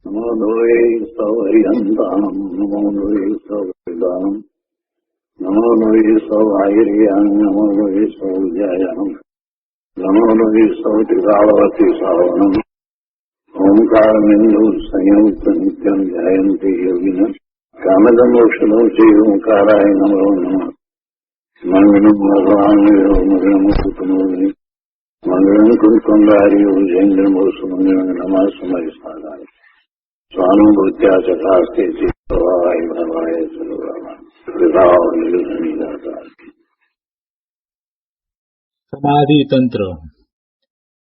નમો દ્વૈ સૌર્યંતામ નમો દ્વૈ સૌર્યદામ નમો દ્વૈ સૌર્યામ નમો દ્વૈ સૌર્યામ નમો દ્વૈ સૌત્રિકાવતી સાવનમ ઓંકારમિંદુ સંયુક્ત નિત્યમ જયંતિ યોગિન કામદમોક્ષદો શ્રી ઓંકારાય નમો નમઃ. મંગલમ ભગવાન મંગલમ કુટુંબી મંગલમ કુંડારી જૈન્દ્રમોષ મંગલમ નમઃ સમય સાધાય સ્વાનુભૂત્યા ચકાસ્તે ચિત્તવાય ભવાય સર્વરામ વિભાવ નિર્ધનિદાતા. સમાધિ તંત્ર.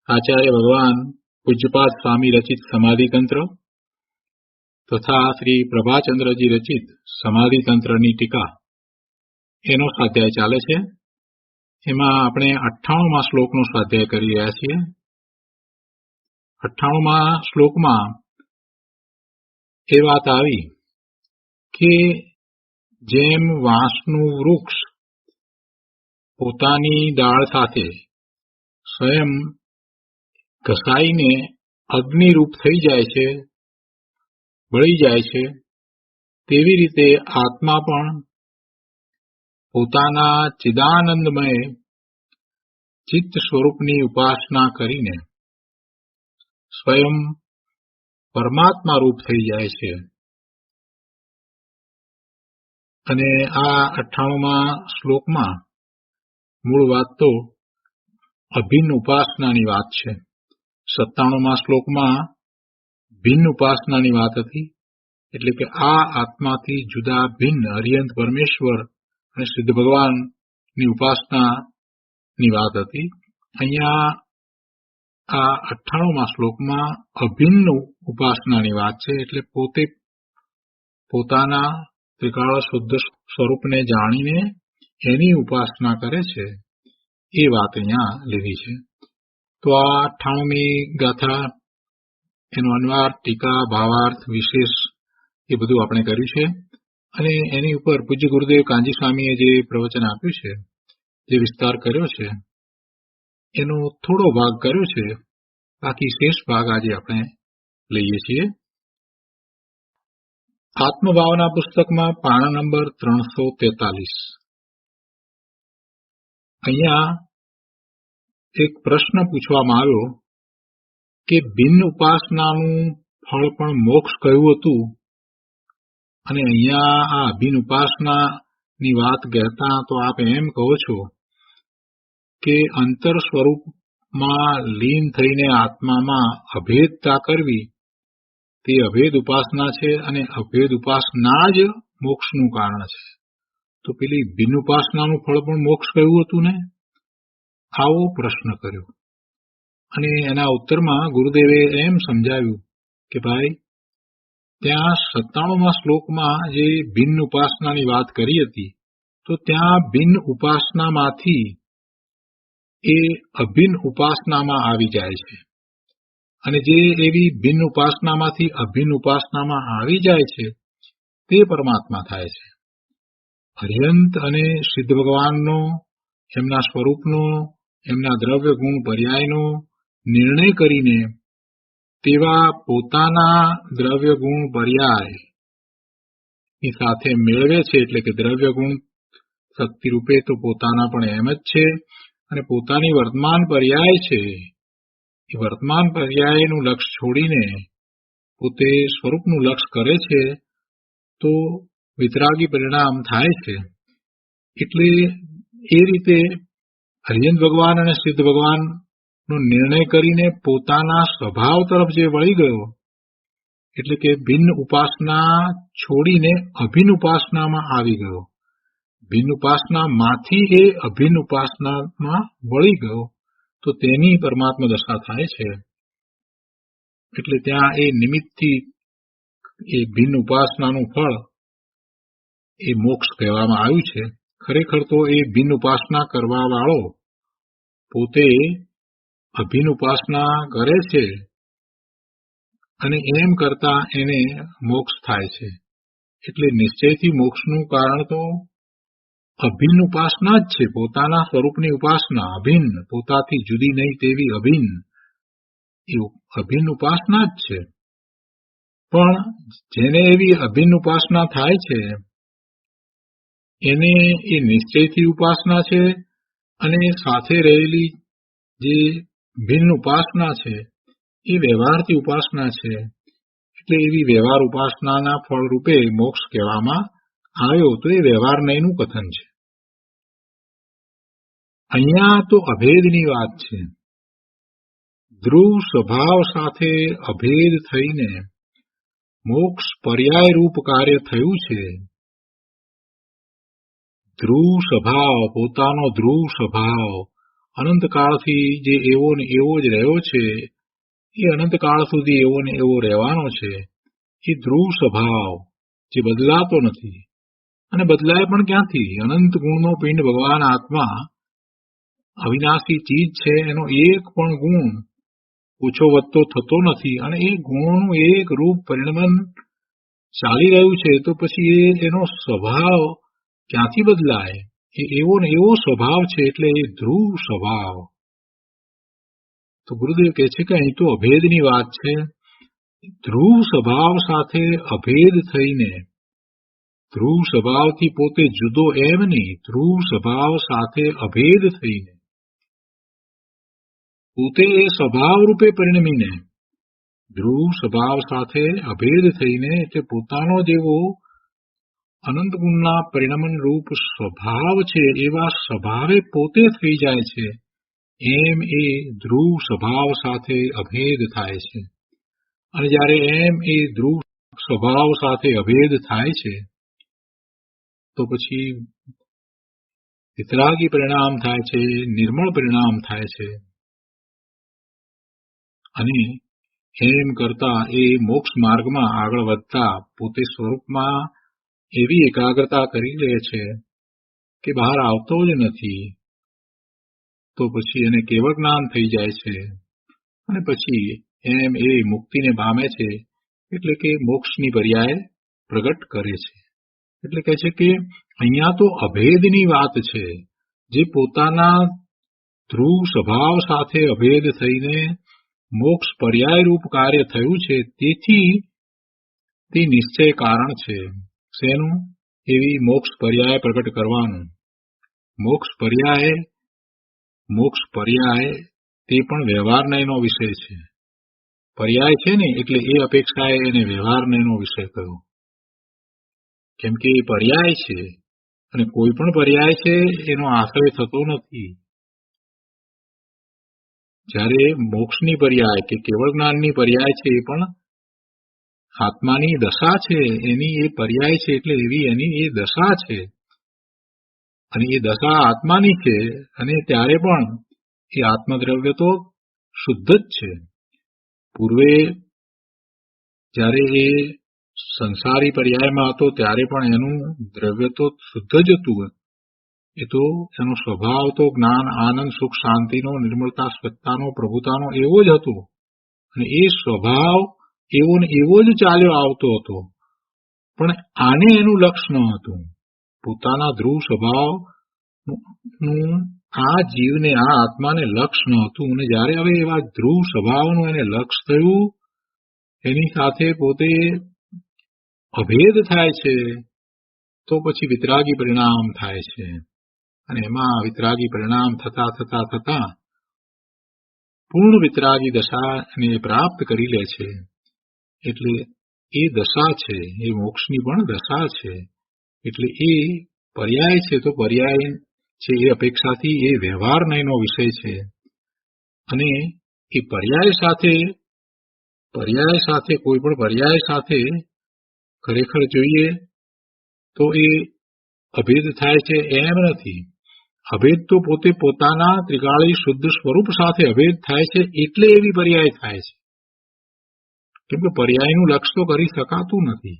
આચાર્ય ભગવાન પૂજ્યપાદ સ્વામી રચિત સમાધિ તંત્ર તથા શ્રી પ્રભાચંદ્રજી રચિત સમાધિ તંત્રની ટીકા, એનો સ્વાધ્યાય ચાલે છે. એમાં આપણે 98મા શ્લોકનો સ્વાધ્યાય કરી રહ્યા છીએ. 98મા શ્લોકમાં એ વાત આવી કે જેમ વાંસનું વૃક્ષ પોતાની ડાળ સાથે સ્વયં ઘસાઈને અગ્નિરૂપ થઈ જાય છે, બળી જાય છે, તેવી રીતે આત્મા પણ પોતાના ચિદાનંદમય ચિત્ત સ્વરૂપની ઉપાસના કરીને સ્વયં પરમાત્મા રૂપ થઈ જાય છે. અને આ 98મા શ્લોકમાં મૂળ વાત તો અભિન્ન ઉપાસનાની વાત છે. 97મા શ્લોકમાં ભિન્ન ઉપાસનાની વાત હતી, એટલે કે આ આત્માથી જુદા ભિન્ન અરિયંત પરમેશ્વર અને સિદ્ધ ભગવાનની ઉપાસનાની વાત હતી. અહીંયા આ 98મા શ્લોકમાં અભિન્ન ઉપાસનાની વાત છે. એટલે પોતે પોતાના ત્રિકાળ શુદ્ધ સ્વરૂપને જાણીને એની ઉપાસના કરે છે, એ વાત અહીંયા લીધી છે. તો આ 98મી ગાથા, એનો અન્વર, ટીકા, ભાવાર્થ, વિશેષ એ બધું આપણે કર્યું છે. અને એની ઉપર પૂજ્ય ગુરુદેવ કાંજી સ્વામીએ જે પ્રવચન આપ્યું છે, જે વિસ્તાર કર્યો છે, એનો થોડો ભાગ કર્યો છે. બાકી શેષ ભાગ આજે આપણે લઈએ છીએ. આત્મભાવના પુસ્તકમાં પાના નંબર 343. અહીંયા એક પ્રશ્ન પૂછવામાં આવ્યો કે ભિન્ન ઉપાસનાનું ફળ પણ મોક્ષ કહ્યું હતું, અને અહીંયા આ અભિન્ન ઉપાસનાની વાત કહેતા તો આપ એમ કહો છો કે અંતર સ્વરૂપમાં લીન થઈને આત્મામાં અભેદતા કરવી તે અભેદ ઉપાસના છે, અને અભેદ ઉપાસના જ મોક્ષનું કારણ છે. તો પેલી ભિન્ન ઉપાસનાનું ફળ પણ મોક્ષ કહ્યું હતું ને? આવો પ્રશ્ન કર્યો. અને એના ઉત્તરમાં ગુરુદેવે એમ સમજાવ્યું કે ભાઈ, ત્યાં 97મા શ્લોકમાં જે ભિન્ન ઉપાસનાની વાત કરી હતી, તો ત્યાં ભિન્ન ઉપાસનામાંથી એ અભિન્ન ઉપાસનામાં આવી જાય છે. અને જે એવી ભિન્ન ઉપાસનામાંથી અભિન્ન ઉપાસનામાં આવી જાય છે, તે પરમાત્મા થાય છે. અર્યંત અને સિદ્ધ ભગવાનનો, એમના સ્વરૂપનો, એમના દ્રવ્ય ગુણ પર્યાયનો નિર્ણય કરીને તેવા પોતાના દ્રવ્ય ગુણ પર્યાયની સાથે મેળવે છે. એટલે કે દ્રવ્ય ગુણ શક્તિ રૂપે તો પોતાના પણ એમ જ છે, અને પોતાની વર્તમાન પર્યાય છે, એ વર્તમાન પર્યાયનું લક્ષ્ય છોડીને પોતે સ્વરૂપનું લક્ષ્ય કરે છે, તો વિતરાગી પરિણામ થાય છે. એટલે એ રીતે હરિયંત ભગવાન અને સિદ્ધ ભગવાનનો નિર્ણય કરીને પોતાના સ્વભાવ તરફ જે વળી ગયો, એટલે કે ભિન્ન ઉપાસના છોડીને અભિન્ન ઉપાસનામાં આવી ગયો, ભિન્ન ઉપાસનામાંથી એ અભિન્ન ઉપાસનામાં વળી ગયો, તો તેની પરમાત્મા દશા થાય છે. એટલે ત્યાં એ નિમિત્તથી એ ભિન્ન ઉપાસનાનું ફળ એ મોક્ષ કહેવામાં આવ્યું છે. ખરેખર તો એ ભિન્ન ઉપાસના કરવા વાળો પોતે અભિન્ન ઉપાસના કરે છે, અને એમ કરતા એને મોક્ષ થાય છે. એટલે નિશ્ચયથી મોક્ષનું કારણ તો અભિન્ન ઉપાસના જ છે. પોતાના સ્વરૂપની ઉપાસના, અભિન્ન, પોતાથી જુદી નહીં તેવી અભિન્ન, એ અભિન્ન ઉપાસના જ છે. પણ જેને એવી અભિન્ન ઉપાસના થાય છે એને એ નિશ્ચયથી ઉપાસના છે, અને સાથે રહેલી જે ભિન્ન ઉપાસના છે એ વ્યવહારથી ઉપાસના છે. એટલે એવી વ્યવહાર ઉપાસનાના ફળ રૂપે મોક્ષ કહેવામાં આવ્યો. તો એ વ્યવહાર નહીંનું કથન છે. અહીંયા તો અભેદની વાત છે. ધ્રુવ સ્વભાવ સાથે અભેદ થઈને મોક્ષ પર્યાય રૂપ કાર્ય થયું છે. ધ્રુવ સ્વભાવ, પોતાનો ધ્રુવ સ્વભાવ અનંતકાળથી જે એવો ને એવો જ રહ્યો છે, એ અનંતકાળ સુધી એવો ને એવો રહેવાનો છે. એ ધ્રુવ સ્વભાવ જે બદલાતો નથી, અને બદલાય પણ ક્યાંથી? અનંત ગુણનો પિંડ ભગવાન આત્મા અવિનાશી ચીજ છે. એનો એક પણ ગુણ ઓછો વધતો થતો નથી, અને એ ગુણોનું એક રૂપ પરિણમન ચાલી રહ્યું છે. તો પછી એનો સ્વભાવ ક્યાંથી બદલાય? એ એવો ને એવો સ્વભાવ છે. એટલે એ ધ્રુવ સ્વભાવ. તો ગુરુદેવ કહે છે કે અહીં તો અભેદની વાત છે. ધ્રુવ સ્વભાવ સાથે અભેદ થઈને, ધ્રુવ સ્વભાવથી પોતે જુદો એમ નહીં, ધ્રુવ સ્વભાવ સાથે અભેદ થઈને પોતે એ સ્વભાવ રૂપે પરિણમીને, ધ્રુવ સ્વભાવ સાથે અભેદ થઈને એટલે પોતાનો જેવો અનંત ગુણના પરિણમન રૂપ સ્વભાવ છે એવા સ્વભાવે પોતે થઈ જાય છે. એમ એ ધ્રુવ સ્વભાવ સાથે અભેદ થાય છે. અને જ્યારે એમ એ ધ્રુવ સ્વભાવ સાથે અભેદ થાય છે તો પછી વિતરાગી પરિણામ થાય છે, નિર્મળ પરિણામ થાય છે. અને એમ કરતા એ મોક્ષ માર્ગમાં આગળ વધતા પોતે સ્વરૂપમાં એવી એકાગ્રતા કરી લે છે કે બહાર આવતો જ નથી. તો પછી એને કેવળ જ્ઞાન થઈ જાય છે, અને પછી એમ એ મુક્તિને પામે છે. એટલે કે મોક્ષની પર્યાય પ્રગટ કરે છે. એટલે કહે છે કે અહીંયા તો અભેદની વાત છે. જે પોતાના ધ્રુવ સ્વભાવ સાથે અભેદ થઈને મોક્ષ પર્યાય રૂપ કાર્ય થયું છે, તેથી તે નિશ્ચય કારણ છે. શેનું? એવી મોક્ષ પર્યાય પ્રગટ કરવાનું. મોક્ષ પર્યાય તે પણ વ્યવહારનયનો વિષય છે. પર્યાય છે ને એટલે એ અપેક્ષાએ એને વ્યવહારનયનો વિષય કહ્યો. કેમ કે એ પર્યાય છે, અને કોઈ પણ પર્યાય છે એનો આશ્રય થતો નથી. જ્યારે મોક્ષની પર્યાય કે કેવળ જ્ઞાનની પર્યાય છે એ પણ આત્માની દશા છે, એની એ પર્યાય છે. એટલે એવી એની એ દશા છે, અને એ દશા આત્માની છે. અને ત્યારે પણ એ આત્મદ્રવ્ય તો શુદ્ધ જ છે. પૂર્વે જ્યારે એ સંસારી પર્યાયમાં હતો ત્યારે પણ એનું દ્રવ્ય તો શુદ્ધ જ હતું. એ તો એનો સ્વભાવ તો જ્ઞાન, આનંદ, સુખ, શાંતિનો, નિર્મળતા, સ્વચ્છતાનો, પ્રભુતાનો એવો જ હતો. અને એ સ્વભાવ એવો ને એવો જ ચાલ્યો આવતો હતો. પણ આને એનું લક્ષ્ય ન હતું. પોતાના ધ્રુવ સ્વભાવનું આ જીવને, આ આત્માને લક્ષ્ય ન હતું. અને જ્યારે હવે એવા ધ્રુવ સ્વભાવનું એને લક્ષ્ય થયું, એની સાથે પોતે અભેદ થાય છે, તો પછી વિતરાગી પરિણામ થાય છે. અને એમાં વિતરાગી પરિણામ થતા થતા થતા પૂર્ણ વિતરાગી દશાને પ્રાપ્ત કરી લે છે. એટલે એ દશા છે, એ મોક્ષની પણ દશા છે. એટલે એ પર્યાય છે. તો પર્યાય છે એ અપેક્ષાથી એ વ્યવહારનયનો વિષય છે. અને એ પર્યાય સાથે કોઈ પણ પર્યાય સાથે ખરેખર જોઈએ તો એ અભેદ થાય છે એમ નથી. અભેદ તો પોતે પોતાના ત્રિકાળી શુદ્ધ સ્વરૂપ સાથે અભેદ થાય છે, એટલે એવી પર્યાય થાય છે. કેમ કે પર્યાયનું લક્ષ્ય તો કરી શકાતું નથી.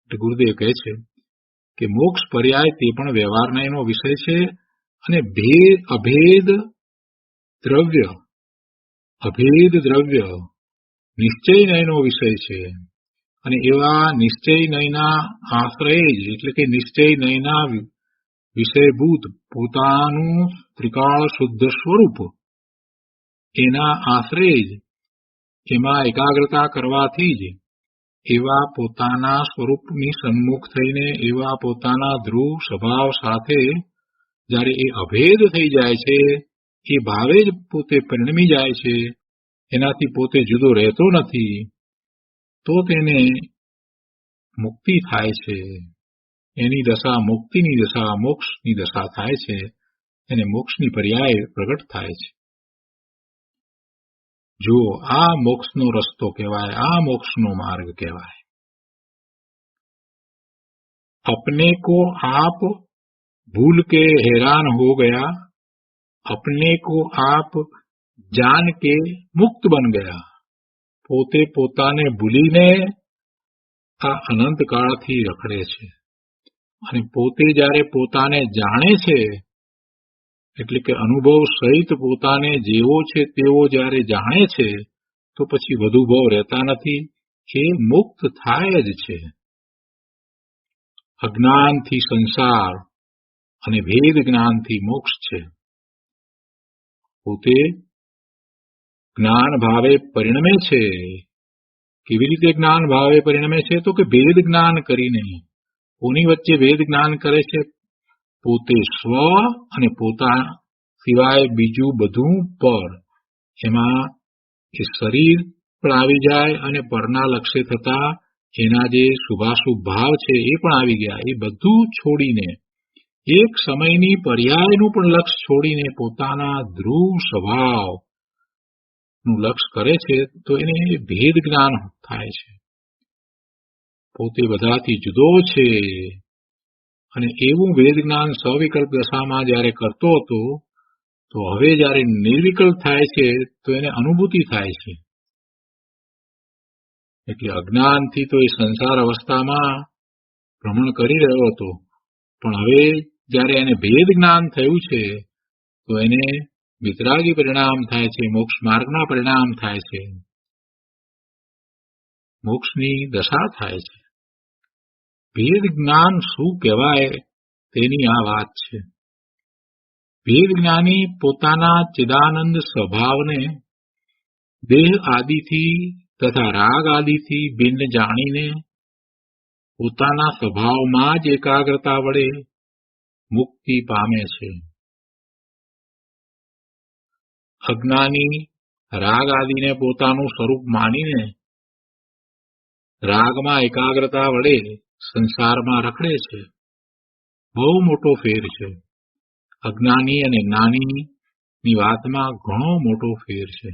એટલે ગુરુદેવ કહે છે કે મોક્ષ પર્યાય તે પણ વ્યવહારનયનો વિષય છે. અને અભેદ દ્રવ્ય નિશ્ચય નયનો વિષય છે. અને એવા નિશ્ચય નયના આશ્રય જ, એટલે કે નિશ્ચય નયના વિષયભૂત પોતાનું ત્રિકાળ શુદ્ધ સ્વરૂપ, એના આશ્રય જ, એમાં એકાગ્રતા કરવાથી જ એવા પોતાના સ્વરૂપની સન્મુખ થઈને એવા પોતાના ધ્રુવ સ્વભાવ સાથે જ્યારે એ અભેદ થઈ જાય છે, એ ભાવે જ પોતે પરિણમી જાય છે, એનાથી પોતે જુદો રહેતો નથી, તો તેને મુક્તિ થાય છે. એની દશા મુક્તિની દશા, મોક્ષની દશા થાય છે, એને મોક્ષની પર્યાય પ્રગટ થાય છે. જો આ મોક્ષનો રસ્તો કહેવાય, આ મોક્ષનો માર્ગ કહેવાય. अपने को आप भूल के हैरान हो गया, अपने को आप जान के मुक्त बन गया. પોતે પોતાને ભૂલીને આ અનંત કાળથી રખડે છે, અને પોતે જ્યારે પોતાને જાણે છે, એટલે કે અનુભવ સહિત પોતાને જેવો છે તેવો જ્યારે જાણે છે, તો પછી વધુ ભાવ રહેતા નથી, એ મુક્ત થાય જ છે. અજ્ઞાનથી સંસાર અને ભેદ જ્ઞાનથી મોક્ષ છે. પોતે જ્ઞાન ભાવે પરિણમે છે. કેવી રીતે જ્ઞાન ભાવે પરિણમે છે? તો કે ભેદ જ્ઞાન કરીને. કોની વચ્ચે ભેદ જ્ઞાન કરે છે? પોતે સ્વ અને પોતા સિવાય બીજું બધું પર. એમાં એ શરીર પણ આવી જાય અને પરના લક્ષ્ય થતા એના જે શુભાશુભ ભાવ છે એ પણ આવી ગયા. એ બધું છોડીને એક સમયની પર્યાયનું પણ લક્ષ્ય છોડીને પોતાના ધ્રુવ સ્વભાવ નું લક્ષ્ય કરે છે, તો એને ભેદ જ્ઞાન થાય છે. પોતે બધાથી જુદો છે, અને એવું ભેદ જ્ઞાન સવિકલ્પ દશામાં જયારે કરતો હતો, તો હવે જયારે નિર્વિકલ્પ થાય છે, તો એને અનુભૂતિ થાય છે. એટલે અજ્ઞાનથી તો એ સંસાર અવસ્થામાં ભ્રમણ કરી રહ્યો હતો, પણ હવે જયારે એને ભેદ જ્ઞાન થયું છે, તો એને વિતરાગી પરિણામ થાય છે, મોક્ષ માર્ગના પરિણામ થાય છે, મોક્ષની દશા થાય છે. ભેદ જ્ઞાન શું કહેવાય તેની આ વાત છે. ભેદ જ્ઞાની પોતાના ચિદાનંદ સ્વભાવને દેહ આદિથી તથા રાગ આદિથી ભિન્ન જાણીને પોતાના સ્વભાવમાં જ એકાગ્રતા વડે મુક્તિ પામે છે. અજ્ઞાની રાગ આદિને પોતાનું સ્વરૂપ માનીને રાગમાં એકાગ્રતા વડે સંસારમાં રખડે છે. બહુ મોટો ફેર છે. અજ્ઞાની અને જ્ઞાનીની વાતમાં ઘણો મોટો ફેર છે.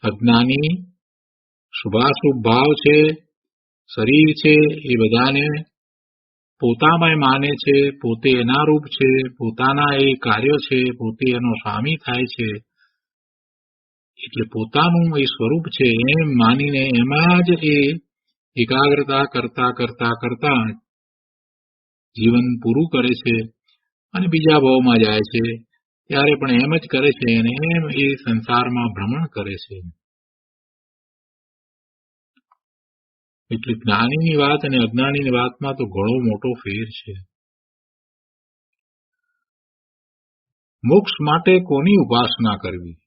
અજ્ઞાની શુભાશુભ ભાવ છે, શરીર છે, એ બધાને પોતામાં માને છે, પોતે એના રૂપ છે, પોતાના એ કાર્યો છે, પોતે એનો સ્વામી થાય છે. એટલે પોતાનું એ સ્વરૂપ છે એમ માનીને એમાં જ એ એકાગ્રતા કરતા કરતા કરતા જીવન પૂરું કરે છે, અને બીજા ભાવમાં જાય છે ત્યારે પણ એમ જ કરે છે, અને એમ એ સંસારમાં ભ્રમણ કરે છે. એટલે જ્ઞાનીની વાત અને અજ્ઞાનીની વાતમાં તો ઘણો મોટો ફેર છે. મોક્ષ માટે કોની ઉપાસના કરવી?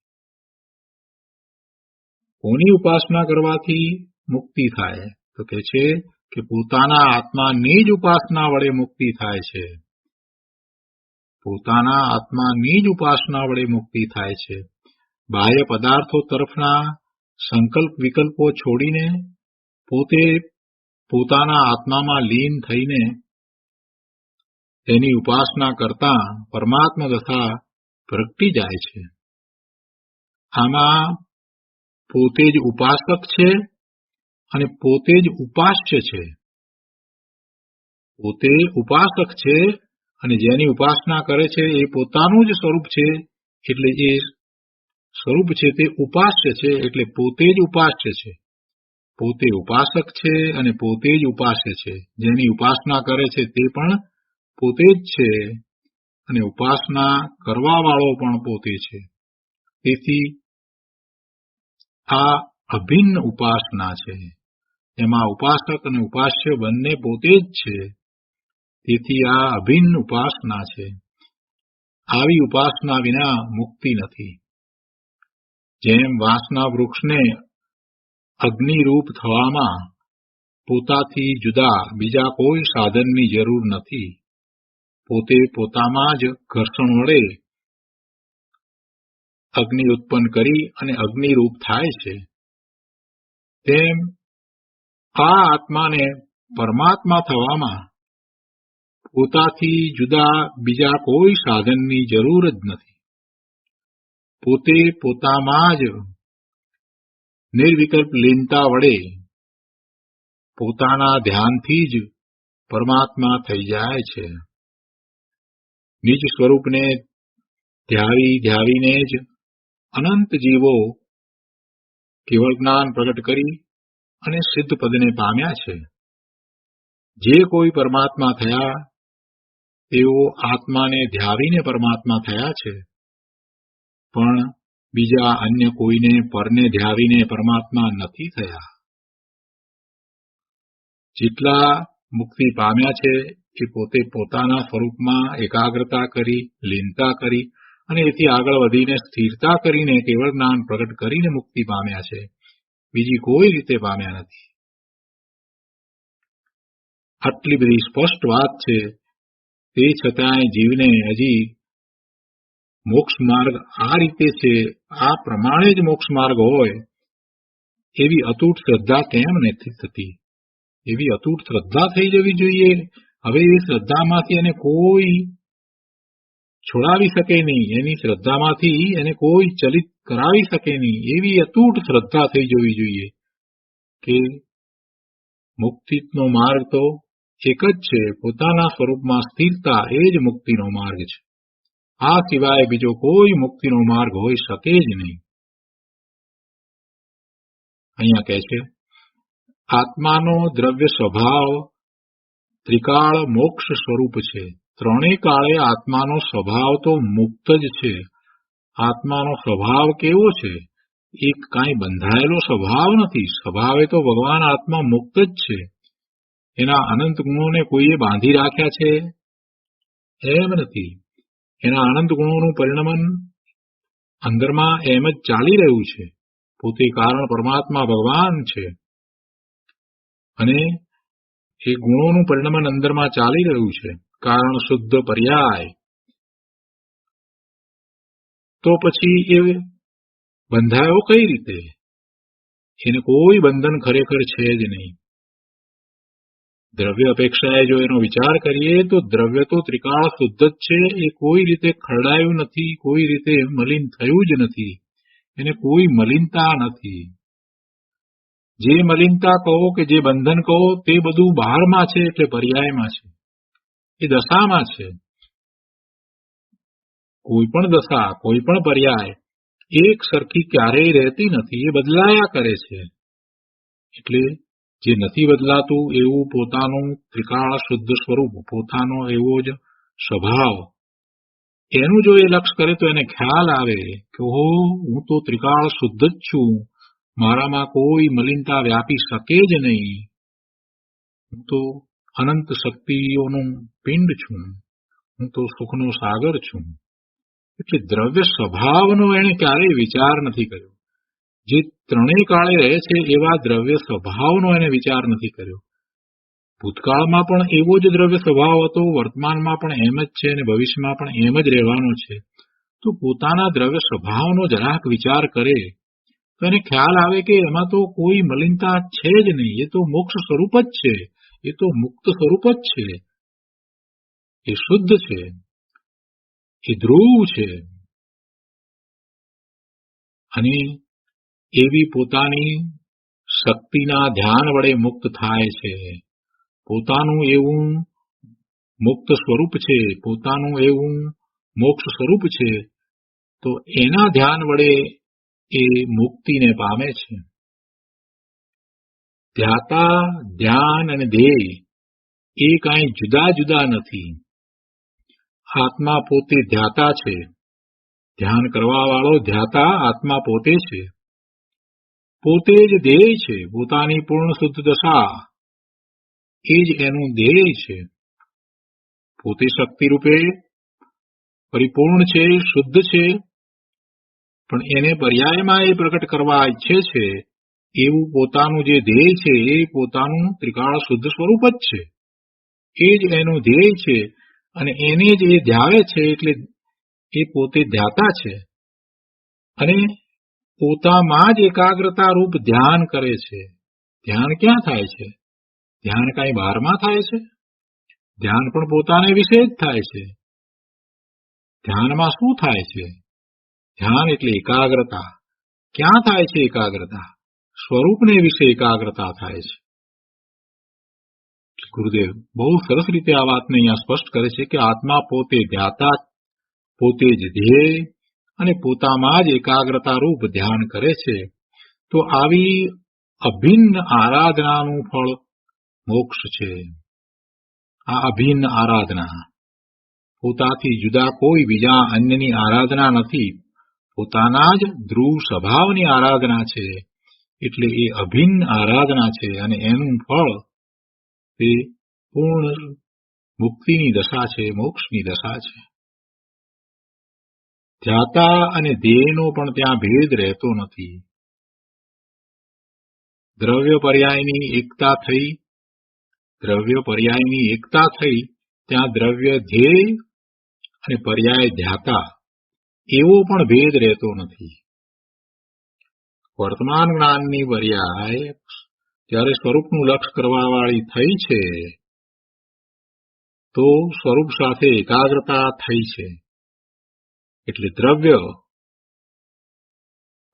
કોની ઉપાસના કરવાથી મુક્તિ થાય? તો કહે છે કે પોતાના આત્માની જ ઉપાસના વડે મુક્તિ થાય છે. પોતાના આત્માની જ ઉપાસના વડે મુક્તિ થાય છે. બાહ્ય પદાર્થો તરફના સંકલ્પ વિકલ્પો છોડીને પોતે પોતાના આત્મામાં લીન થઈને તેની ઉપાસના કરતા પરમાત્મા દશા પ્રગટી જાય છે. આમાં પોતે જ ઉપાસક છે અને પોતે જ ઉપાસ્ય છે. પોતે ઉપાસક છે અને જેની ઉપાસના કરે છે એ પોતાનું જ સ્વરૂપ છે, એટલે એ સ્વરૂપ છે તે ઉપાસ્ય છે, એટલે પોતે જ ઉપાસ્ય છે. પોતે ઉપાસક છે અને પોતે જ ઉપાસ્ય છે. જેની ઉપાસના કરે છે તે પણ પોતે જ છે, અને ઉપાસના કરવા વાળો પણ પોતે છે. તેથી આ અભિન્ન ઉપાસના છે. એમાં ઉપાસક અને ઉપાસ્ય બંને પોતે જ છે. તેથી આ અભિન્ન ઉપાસના છે. આવી ઉપાસના વિના મુક્તિ નથી. જેમ વાંસના વૃક્ષને અગ્નિરૂપ થવામાં પોતાથી જુદા બીજા કોઈ સાધનની જરૂર નથી. પોતે પોતામાં જ ઘર્ષણ વડે અગ્નિ ઉત્પન્ન કરી અને અગ્નિરૂપ થાય છે. તેમ આ આત્માને પરમાત્મા થવામાં પોતાથી જુદા બીજા કોઈ સાધનની જરૂર જ નથી. પોતે પોતામાં જ નિર્વિકલ્પ લીનતા વડે પોતાના ધ્યાનથી જ પરમાત્મા થઈ જાય છે. નિજ સ્વરૂપને ધ્યાવીને જ અનંત જીવો કેવળ જ્ઞાન પ્રગટ કરી અને સિદ્ધ પદને પામ્યા છે. જે કોઈ પરમાત્મા થયા તેઓ આત્માને ધ્યાવીને પરમાત્મા થયા છે, પણ બીજા અન્ય કોઈને પરને ધ્યાવીને પરમાત્મા નથી થયા. જેટલા મુક્તિ પામ્યા છે એ પોતે પોતાના સ્વરૂપમાં એકાગ્રતા કરી, લીનતા કરી અને એથી આગળ વધીને સ્થિરતા કરીને કેવળ જ્ઞાન પ્રગટ કરીને મુક્તિ પામ્યા છે. બીજી કોઈ રીતે પામ્યા નથી. આટલી બધી સ્પષ્ટ વાત છે, તે છતાંય જીવને હજી મોક્ષ માર્ગ આ રીતે છે, આ પ્રમાણે જ મોક્ષ માર્ગ હોય એવી અતૂટ શ્રદ્ધા કેમ નથી થતી? એવી અતૂટ શ્રદ્ધા થઈ જવી જોઈએ. હવે એ શ્રદ્ધામાંથી એને કોઈ છોડાવી શકે નહીં, એની શ્રદ્ધામાંથી એને કોઈ ચલિત કરાવી શકે નહીં. એવી અતૂટ શ્રદ્ધા થઈ જવી જોઈએ કે મુક્તિનો માર્ગ તો એક જ છે, પોતાના સ્વરૂપમાં સ્થિરતા એ જ મુક્તિનો માર્ગ છે. આ સિવાય બીજો કોઈ મુક્તિનો માર્ગ હોઈ શકે જ નહીં. અહીંયા કહે છે, આત્માનો દ્રવ્ય સ્વભાવ ત્રિકાળ મોક્ષ સ્વરૂપ છે. ત્રણેય કાળે આત્માનો સ્વભાવ તો મુક્ત જ છે. આત્માનો સ્વભાવ કેવો છે? એક કાંઈ બંધાયેલો સ્વભાવ નથી. સ્વભાવે તો ભગવાન આત્મા મુક્ત જ છે. એના અનંત ગુણોને કોઈએ બાંધી રાખ્યા છે એમ નથી. એના અનંત ગુણોનું પરિણમન અંદરમાં એમ જ ચાલી રહ્યું છે. પોતે કારણ પરમાત્મા ભગવાન છે અને એ ગુણોનું પરિણમન અંદરમાં ચાલી રહ્યું છે. કારણ શુદ્ધ પર્યાય. તો પછી એ બંધાયો કઈ રીતે? એને કોઈ બંધન ખરેખર છે જ નહીં. દ્રવ્ય અપેક્ષાએ જો એનો વિચાર કરીએ તો દ્રવ્ય તો ત્રિકાળ શુદ્ધ જ છે. એ કોઈ રીતે ખરડાયું નથી, કોઈ રીતે મલિન થયું જ નથી. એને કોઈ મલિનતા નથી. જે મલિનતા કહો કે જે બંધન કહો તે બધું બહારમાં છે, એટલે પર્યાયમાં છે. એ દશામાં છે. કોઈ પણ દશા, કોઈ પણ પર્યાય એક સરખી ક્યારેય રહેતી નથી. એ બદલાયા કરે છે. એટલે જે નથી બદલાતું એવું પોતાનું ત્રિકાળ શુદ્ધ સ્વરૂપ, પોતાનો એવો જ સ્વભાવ, એનું જો એ લક્ષ કરે તો એને ખ્યાલ આવે કે ઓહો, હું તો ત્રિકાળ શુદ્ધ જ છું. મારામાં કોઈ મલિનતા વ્યાપી શકે જ નહીં. હું તો અનંત શક્તિઓનું પિંડ છું. હું તો સુખનો સાગર છું. એટલે દ્રવ્ય સ્વભાવનો એણે ક્યારેય વિચાર નથી કર્યો. જે ત્રણેય કાળે રહે છે એવા દ્રવ્ય સ્વભાવનો એને વિચાર નથી કર્યો. ભૂતકાળમાં પણ એવો જ દ્રવ્ય સ્વભાવ હતો, વર્તમાનમાં પણ એમ જ છે અને ભવિષ્યમાં પણ એમ જ રહેવાનો છે. તો પોતાના દ્રવ્ય સ્વભાવનો જરાક વિચાર કરે તો એને ખ્યાલ આવે કે એમાં તો કોઈ મલિનતા છે જ નહીં. એ તો મોક્ષ સ્વરૂપ જ છે. એ તો મુક્ત સ્વરૂપ જ છે. એ શુદ્ધ છે. એ ધ્રુવ છે. અને એવી પોતાની શક્તિના ધ્યાન વડે મુક્ત થાય છે. પોતાનું એવું મુક્ત સ્વરૂપ છે, પોતાનું એવું મોક્ષ સ્વરૂપ છે, તો એના ધ્યાન વડે એ મુક્તિને પામે છે. ધ્યાતા, ધ્યાન અને ધ્યેય એ કાંઈ જુદા જુદા નથી. આત્મા પોતે ધ્યાતા છે. ધ્યાન કરવા વાળો ધ્યાતા આત્મા પોતે છે. પોતે જ ધ્યેય છે. પોતાની પૂર્ણ શુદ્ધ દશા એ જ એનું ધ્યેય છે. પોતે શક્તિ રૂપે પરિપૂર્ણ છે, શુદ્ધ છે, પણ એને પર્યાયમાં એ પ્રગટ કરવા ઈચ્છે છે એવું પોતાનું જે ધ્યેય છે એ પોતાનું ત્રિકાળ શુદ્ધ સ્વરૂપ જ છે. એ જ એનું ધ્યેય છે અને એને જ એ ધ્યાવે છે, એટલે એ પોતે ધ્યાતા છે અને પોતામાં જ એકાગ્રતા રૂપ ધ્યાન કરે છે. ધ્યાન ક્યાં થાય છે? ધ્યાન કાંઈ બહારમાં થાય છે? ધ્યાન પણ પોતાને વિશે જ થાય છે. ધ્યાનમાં શું થાય છે? ધ્યાન એટલે એકાગ્રતા. ક્યાં થાય છે એકાગ્રતા? સ્વરૂપને વિશે એકાગ્રતા થાય છે. ગુરુદેવ બહુ સરસ રીતે આ વાતને અહીંયા સ્પષ્ટ કરે છે કે આત્મા પોતે ધ્યાતા, પોતે જ ધ્યેય અને પોતામાં જ એકાગ્રતા રૂપ ધ્યાન કરે છે. તો આવી અભિન્ન આરાધનાનું ફળ મોક્ષ છે. આ અભિન્ન આરાધના પોતાથી જુદા કોઈ બીજા અન્યની આરાધના નથી, પોતાના જ ધ્રુવ સ્વભાવની આરાધના છે. એટલે એ અભિન્ન આરાધના છે અને એનું ફળ તે પૂર્ણ મુક્તિની દશા છે, મોક્ષની દશા છે. ધ્યાતા અને ધ્યેયનો પણ ત્યાં ભેદ રહેતો નથી. દ્રવ્ય પર્યાયની એકતા થઈ ત્યાં દ્રવ્ય ધ્યેય અને પર્યાય ધ્યાતા એવો પણ ભેદ રહેતો નથી. વર્તમાન જ્ઞાનની પર્યાય જ્યારે સ્વરૂપનું લક્ષ કરવા વાળી થઈ છે તો સ્વરૂપ સાથે એકાગ્રતા થઈ છે. એટલે દ્રવ્ય,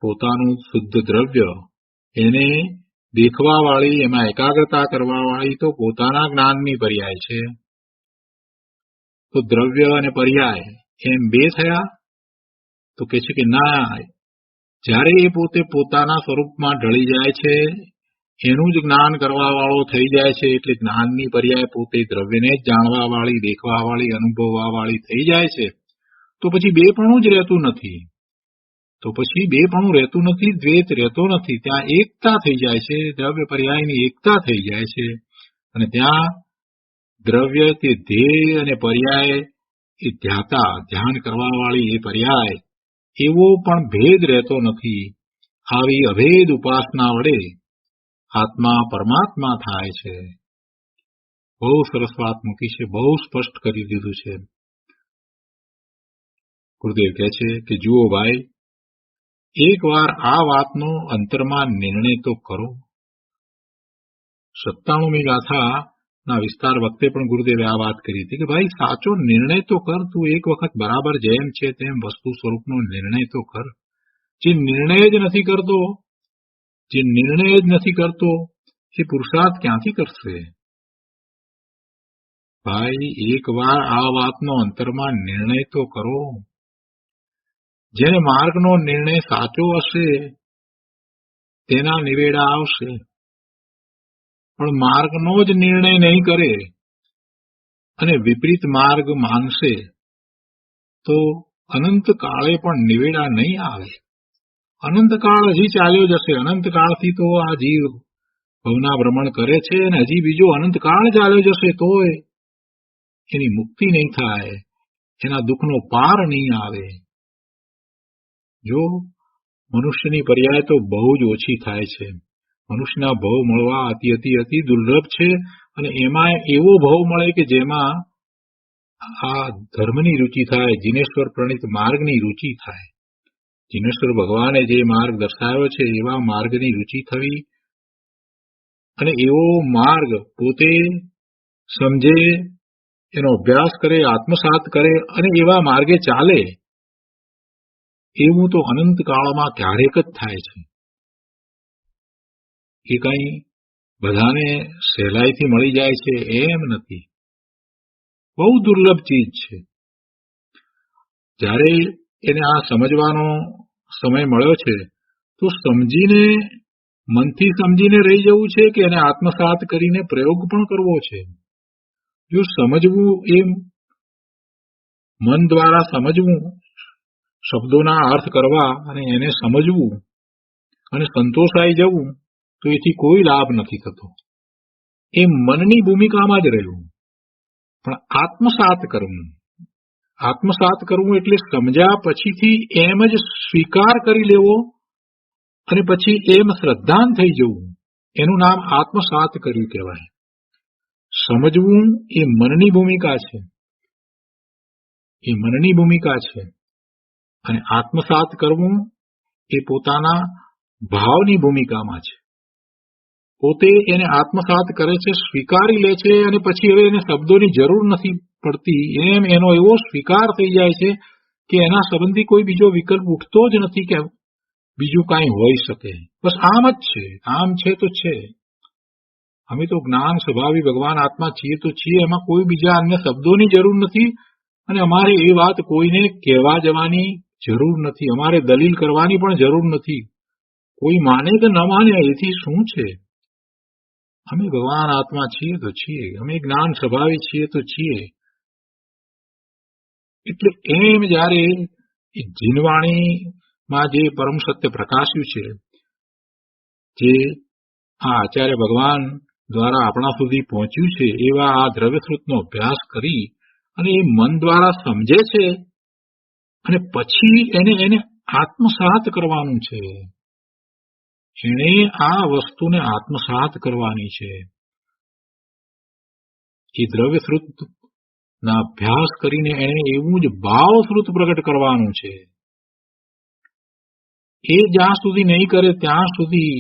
પોતાનું શુદ્ધ દ્રવ્ય, એને દેખવા વાળી, એમાં એકાગ્રતા કરવા વાળી તો પોતાના જ્ઞાનની પર્યાય છે. તો દ્રવ્ય અને પર્યાય એમ બે થયા? તો કે છે કે ના, જ્યારે એ પોતે પોતાના સ્વરૂપમાં ઢળી જાય છે, એનું જ જ્ઞાન કરવા વાળો થઈ જાય છે, એટલે જ્ઞાનની પર્યાય પોતે દ્રવ્યને જ જાણવા વાળી, દેખવા વાળી, અનુભવવા વાળી થઈ જાય છે. તો પછી બેપણું જ રહેતું નથી. દ્વૈત રહેતો નથી. ત્યાં એકતા થઈ જાય છે, દ્રવ્ય પર્યાયની એકતા થઈ જાય છે અને ત્યાં દ્રવ્ય તે ધ્યેય અને પર્યાય એ ધ્યાતા, ધ્યાન કરવા વાળી એ પર્યાય, એવો પણ ભેદ રહેતો નથી. આવી અભેદ ઉપાસના વડે આત્મા પરમાત્મા થાય છે. બહુ સરસ વાત મૂકી છે, બહુ સ્પષ્ટ કરી દીધું છે. ગુરુદેવ કહે છે કે જુઓ ભાઈ, એકવાર આ વાતનો અંતરમાં નિર્ણય તો કરો. 97મી ગાથાના વિસ્તાર વખતે પણ ગુરુદેવે આ વાત કરી હતી કે ભાઈ સાચો નિર્ણય તો કર, તું એક વખત બરાબર જેમ છે તેમ વસ્તુ સ્વરૂપનો નિર્ણય તો કર. જે નિર્ણય જ નથી કરતો એ પુરુષાર્થ ક્યાંથી કરશે? ભાઈ એકવાર આ વાતનો અંતરમાં નિર્ણય તો કરો. જેને માર્ગનો નિર્ણય સાચો હશે તેના નિવેડા આવશે, પણ માર્ગનો જ નિર્ણય નહીં કરે અને વિપરીત માર્ગ માનશે તો અનંતકાળે પણ નિવેડા નહીં આવે. અનંતકાળ હજી ચાલ્યો જશે. અનંતકાળથી તો આ જીવ ભવના ભ્રમણ કરે છે અને હજી બીજો અનંતકાળ ચાલ્યો જશે તોય એની મુક્તિ નહીં થાય, એના દુઃખનો પાર નહીં આવે. જો મનુષ્યની પર્યાય તો બહુ જ ઓછી થાય છે. મનુષ્યના ભવ મળવા અતિ દુર્લભ છે અને એમાં એવો ભવ મળે કે જેમાં આ ધર્મની રુચિ થાય, જીનેશ્વર પ્રણીત માર્ગની રુચિ થાય. જીનેશ્વર ભગવાને જે માર્ગ દર્શાવ્યો છે એવા માર્ગની રુચિ થવી અને એવો માર્ગ પોતે સમજે, એનો અભ્યાસ કરે, આત્મસાત કરે અને એવા માર્ગે ચાલે, એવું તો અનંતકાળમાં ક્યારેક જ થાય છે. એ કંઈ બધાને સહેલાઈથી મળી જાય છે એમ નથી. બહુ દુર્લભ ચીજ છે. જ્યારે એને આ સમજવાનો સમય મળ્યો છે તો મનથી સમજીને રહી જવું છે કે એને આત્મસાત કરીને પ્રયોગ પણ કરવો છે. જો સમજવું, એમ મન દ્વારા સમજવું, શબ્દોના અર્થ કરવા અને એને સમજવું અને સંતોષાઈ જવું, તો એથી કોઈ લાભ નથી થતો. એ મનની ભૂમિકામાં જ રહેવું. પણ આત્મસાત કરવું એટલે સમજ્યા પછીથી એમ જ સ્વીકાર કરી લેવો અને પછી એમ શ્રદ્ધાન થઈ જવું, એનું નામ આત્મસાત કર્યું કહેવાય. સમજવું એ મનની ભૂમિકા છે, એ મનની ભૂમિકા છે, અને આત્મસાત કરવું એ પોતાના ભાવની ભૂમિકામાં છે. પોતે એને આત્મસાત કરે છે, સ્વીકારી લે છે, અને પછી હવે એને શબ્દોની જરૂર નથી પડતી. એમ એનો એવો સ્વીકાર થઈ જાય છે કે એના સંબંધી કોઈ બીજો વિકલ્પ ઉઠતો જ નથી કે બીજું કાંઈ હોઈ શકે. બસ આમ જ છે, આમ છે તો છે. અમે તો જ્ઞાન સ્વભાવી ભગવાન આત્મા છીએ તો છીએ, એમાં કોઈ બીજા અન્ય શબ્દોની જરૂર નથી, અને અમારે એ વાત કોઈને કહેવા જવાની જરૂર નથી. અમારે દલીલ કરવાની પણ જરૂર નથી. કોઈ માને કે ન માને એથી શું છે? અમે ભગવાન આત્મા છીએ તો છીએ, અમે જ્ઞાન સ્વભાવી છીએ તો છીએ. એટલે એમ જયારે જીનવાણીમાં જે પરમ સત્ય પ્રકાશ્યું છે, જે આ આચાર્ય ભગવાન દ્વારા આપણા સુધી પહોંચ્યું છે, એવા આ દ્રવ્યશ્રુતનો અભ્યાસ કરી અને એ મન દ્વારા સમજે છે, અને પછી એને આત્મસાત કરવાનું છે. એણે આ વસ્તુને આત્મસાત કરવાની છે. એ દ્રવ્યશ્રુત ના અભ્યાસ કરીને એને એવું જ ભાવશ્રુત પ્રગટ કરવાનું છે. એ જ્યાં સુધી નહીં કરે ત્યાં સુધી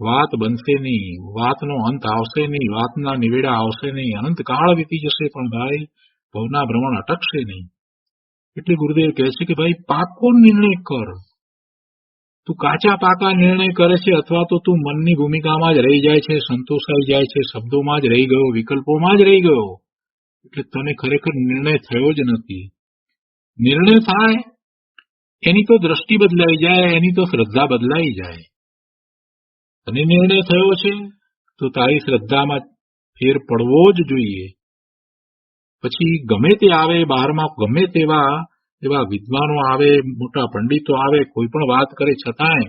વાત બનશે નહીં, વાતનો અંત આવશે નહીં, વાતના નિવેડા આવશે નહીં. અનંતકાળ વીતી જશે પણ ભાઈ ભવના ભ્રમણ અટકશે નહીં. એટલે ગુરુદેવ કહે છે કે ભાઈ પાકો નિર્ણય કર. તું કાચા પાકા નિર્ણય કરે છે, અથવા તો તું મનની ભૂમિકામાં જ રહી જાય છે, સંતોષાઈ જાય છે, શબ્દોમાં જ રહી ગયો, વિકલ્પોમાં જ રહી ગયો. એટલે તને ખરેખર નિર્ણય થયો જ નથી. નિર્ણય થાય એની તો દ્રષ્ટિ બદલાઈ જાય, એની તો શ્રદ્ધા બદલાઈ જાય. અને નિર્ણય થયો છે તો તારી શ્રદ્ધામાં ફેર પડવો જ જોઈએ. પછી ગમે તે આવે, બહારમાં ગમે એવા વિદ્વાનો આવે, મોટા પંડિતો આવે, કોઈ પણ વાત કરે, છતાંય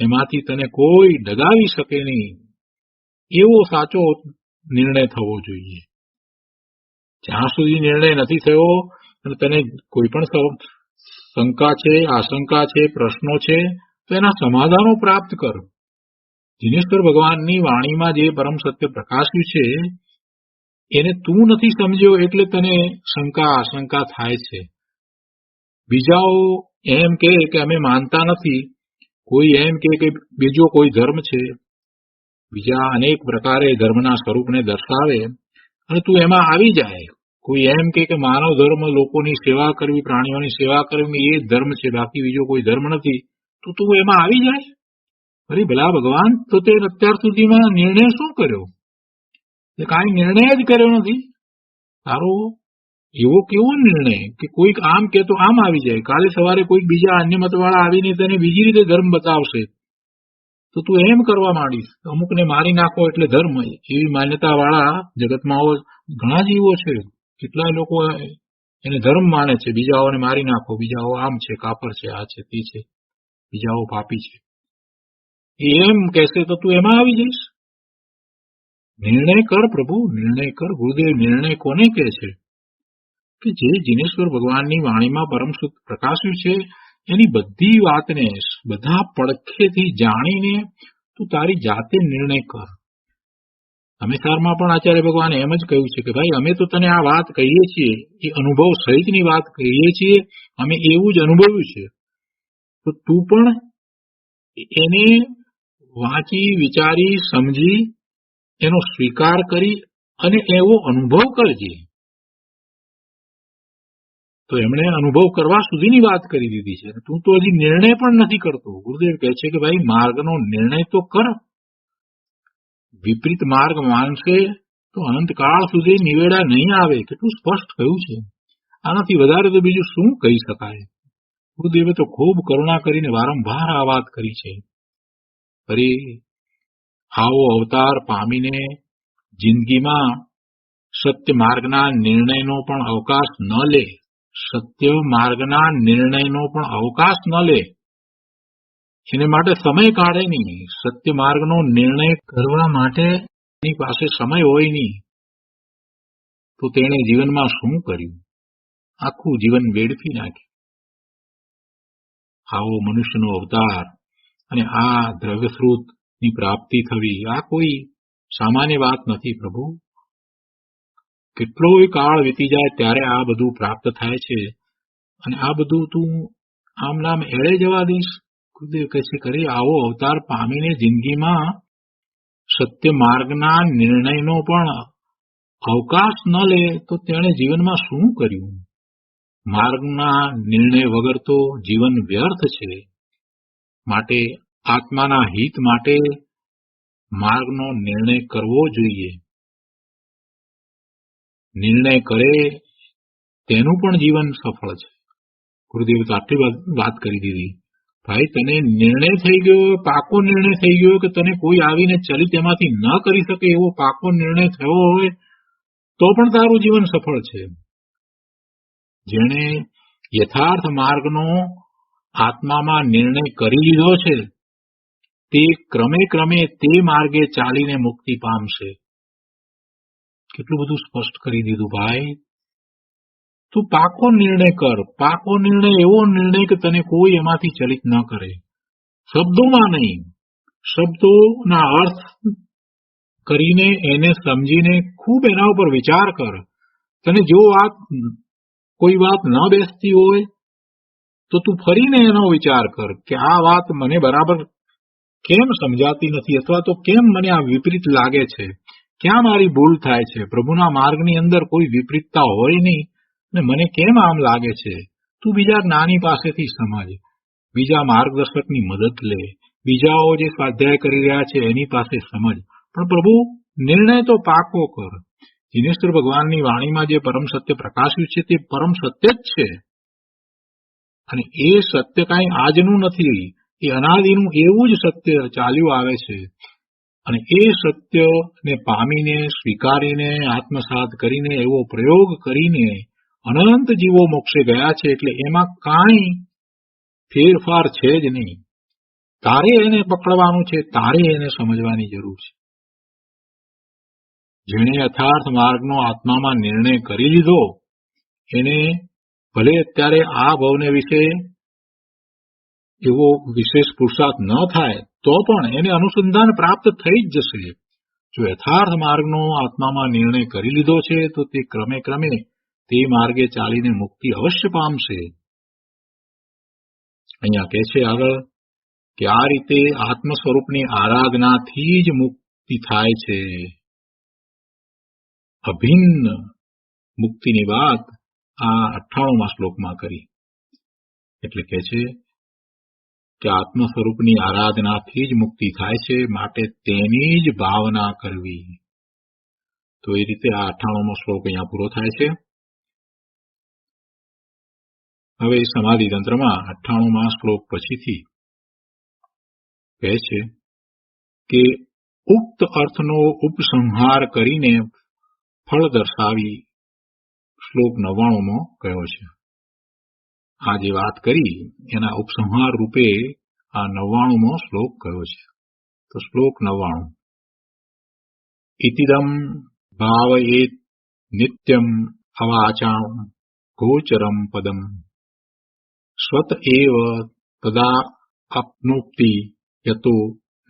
એમાંથી તને કોઈ ડગાવી શકે નહીં. એવો સાચો નિર્ણય થવો જોઈએ. જ્યાં સુધી નિર્ણય નથી થયો અને તને કોઈ પણ શંકા છે, આશંકા છે, પ્રશ્નો છે, તો એના સમાધાનો પ્રાપ્ત કર. જીનેશ્વર ભગવાનની વાણીમાં જે પરમ સત્ય પ્રકાશ્યું છે એને તું નથી સમજ્યો એટલે તને શંકા આશંકા થાય છે. બીજાઓ એમ કે અમે માનતા નથી, કોઈ એમ કે બીજો કોઈ ધર્મ છે, બીજા અનેક પ્રકારે ધર્મના સ્વરૂપને દર્શાવે, અને તું એમાં આવી જાય. કોઈ એમ કે માનવ ધર્મ, લોકોની સેવા કરવી, પ્રાણીઓની સેવા કરવી, એ ધર્મ છે, બાકી બીજો કોઈ ધર્મ નથી, તો તું એમાં આવી જાય. અરે ભલા ભગવાન, તો તે અત્યાર સુધીમાં નિર્ણય શું કર્યો? કાંઈ નિર્ણય જ કર્યો નથી. તારો એવો કેવો નિર્ણય કે કોઈક આમ કે તો આમ આવી જાય, કાલે સવારે કોઈક બીજા અન્ય મતવાળા આવીને તને બીજી રીતે ધર્મ બતાવશે, તો તું એમ કરવા માંડીશ. અમુકને મારી નાખો એટલે ધર્મ, એવી માન્યતા વાળા જગતમાં ઘણા જીવો છે. કેટલાય લોકો એને ધર્મ માને છે. બીજાઓને મારી નાખો, બીજાઓ આમ છે, કાપર છે, આ છે, તે છે, બીજાઓ પાપી છે, એમ કહેશે તો તું એમાં આવી જઈશ. નિર્ણય કર પ્રભુ, નિર્ણય કર. ગુરુદેવ નિર્ણય કોને કહે છે? કે જે જીનેશ્વર ભગવાનની વાણીમાં પરમ સૂત્ર પ્રકાશ્યું છે એની બધી વાતને બધા પડખેથી જાણીને તું તારી જાતે નિર્ણય કર. અમેસારમાં પણ આચાર્ય ભગવાને એમ જ કહ્યું છે કે ભાઈ અમે તો તને આ વાત કહીએ છીએ, એ અનુભવ સહિતની વાત કહીએ છીએ, અમે એવું જ અનુભવ્યું છે, તો તું પણ એને વાંચી, વિચારી, સમજી, એનો સ્વીકાર કરી અને એવો અનુભવ કરજે. તો એમણે અનુભવ કરવા સુધીની વાત કરી દીધી છે. તું તો હજી નિર્ણય પણ નથી કરતો. ગુરુદેવ કહે છે કે ભાઈ માર્ગનો નિર્ણય તો કર. વિપરીત માર્ગ માનશે તો અનંતકાળ સુધી નિવેડા નહીં આવે. કેટલું સ્પષ્ટ કહ્યું છે. આનાથી વધારે તો બીજું શું કહી શકાય? ગુરુદેવે તો ખૂબ કરુણા કરીને વારંવાર આ વાત કરી છે. ફરી આવો અવતાર પામીને જિંદગીમાં સત્ય માર્ગના નિર્ણયનો પણ અવકાશ ન લે, સત્ય માર્ગના નિર્ણયનો પણ અવકાશ ન લે, એને માટે સમય કાઢે નહીં. સત્ય માર્ગનો નિર્ણય કરવા માટે એની પાસે સમય હોય નહીં, તો તેણે જીવનમાં શું કર્યું? આખું જીવન વેડફી નાખ્યું. આવો મનુષ્યનો અવતાર અને આ દ્રવ્યસ્ત્રોતની પ્રાપ્તિ થવી આ કોઈ સામાન્ય વાત નથી પ્રભુ. કેટલોય કાળ વીતી જાય ત્યારે આ બધું પ્રાપ્ત થાય છે અને આ બધું તું આમ નામ એળે જવા દઈશ? ગુરુદેવ કહે છે કરે આવો અવતાર પામીને જિંદગીમાં સત્ય માર્ગના નિર્ણયનો પણ અવકાશ ન લે તો તેણે જીવનમાં શું કર્યું? માર્ગના નિર્ણય વગર તો જીવન વ્યર્થ છે. માટે આત્માના હિત માટે માર્ગનો નિર્ણય કરવો જોઈએ. નિર્ણય કરે તેનું પણ જીવન સફળ છે. ગુરુદેવે તો આટલી વાત કરી દીધી. ભાઈ તને નિર્ણય થઈ ગયો, પાકો નિર્ણય થઈ ગયો કે તને કોઈ આવીને ચલિત એમાંથી ન કરી શકે એવો પાકો નિર્ણય થયો હોય તો પણ તારું જીવન સફળ છે. જેણે યથાર્થ માર્ગનો આત્મામાં નિર્ણય કરી લીધો છે તે ક્રમે ક્રમે તે માર્ગે ચાલીને મુક્તિ પામશે. કેટલું બધું સ્પષ્ટ કરી દીધું ભાઈ. તું પાકો નિર્ણય કર. પાકો નિર્ણય એવો નિર્ણય કે તને કોઈ એમાંથી ચલિત ન કરે. શબ્દોમાં નહીં, શબ્દોના અર્થ કરીને એને સમજીને ખૂબ એના ઉપર વિચાર કર. તને જો કોઈ વાત ન બેસતી હોય તો તું ફરીને એનો વિચાર કર કે આ વાત મને બરાબર કેમ સમજાતી નથી, અથવા તો કેમ મને આ વિપરીત લાગે છે, ક્યાં મારી ભૂલ થાય છે. પ્રભુના માર્ગની અંદર કોઈ વિપરીતતા હોય નહીં ને મને કેમ આમ લાગે છે. તું બીજા જ્ઞાની પાસેથી સમજ, બીજા માર્ગદર્શકની મદદ લે, બીજાઓ જે સ્વાધ્યાય કરી રહ્યા છે એની પાસે સમજ, પણ પ્રભુ નિર્ણય તો પાકો કર. જીનેશ્વર ભગવાનની વાણીમાં જે પરમ સત્ય પ્રકાશ્યું છે તે પરમ સત્ય જ છે અને એ સત્ય કાંઈ આજનું નથી, એ અનાદિનું એવું જ સત્ય ચાલ્યું આવે છે. અને એ સત્યને પામીને, સ્વીકારીને, આત્મસાત કરીને, એવો પ્રયોગ કરીને અનંત જીવો મોક્ષે ગયા છે. એટલે એમાં કાંઈ ફેરફાર છે જ નહીં. તારે એને પકડવાનું છે, તારે એને સમજવાની જરૂર છે. જેણે યથાર્થ માર્ગનો આત્મામાં નિર્ણય કરી લીધો એને ભલે અત્યારે આ ભવને વિશે એવો વિશેષ પુરુષાર્થ ન થાય તો પણ એને અનુસંધાન પ્રાપ્ત થઈ જ જશે. જો યથાર્થ માર્ગનો આત્મામાં નિર્ણય કરી લીધો છે તો તે ક્રમે ક્રમે તે માર્ગે ચાલીને મુક્તિ અવશ્ય પામશે. અહીંયા કહે છે આગળ કે આ રીતે આત્મ સ્વરૂપની આરાધનાથી જ મુક્તિ થાય છે. અભિન્ન મુક્તિની વાત આ 98મા શ્લોકમાં કરી. એટલે કહે છે કે આત્મ સ્વરૂપની આરાધનાથી જ મુક્તિ થાય છે, માટે તેની જ ભાવના કરવી. તો એ રીતે આ 98મો શ્લોક અહીંયા પૂરો થાય છે. હવે સમાધિ તંત્રમાં 98મા શ્લોક પછીથી કહે છે કે ઉક્ત અર્થનો ઉપસંહાર કરીને ફળ દર્શાવી શ્લોક 99મો કયો છે. આ જે વાત કરી એના ઉપસંહાર રૂપે આ 99મો શ્લોક કયો છે. તો શ્લોક 99 ઇતિદમ ભાવયેત નિત્યમ અવાચાં ગોચરમ પદમ સ્વત એવ તદા આપનોતિ યતો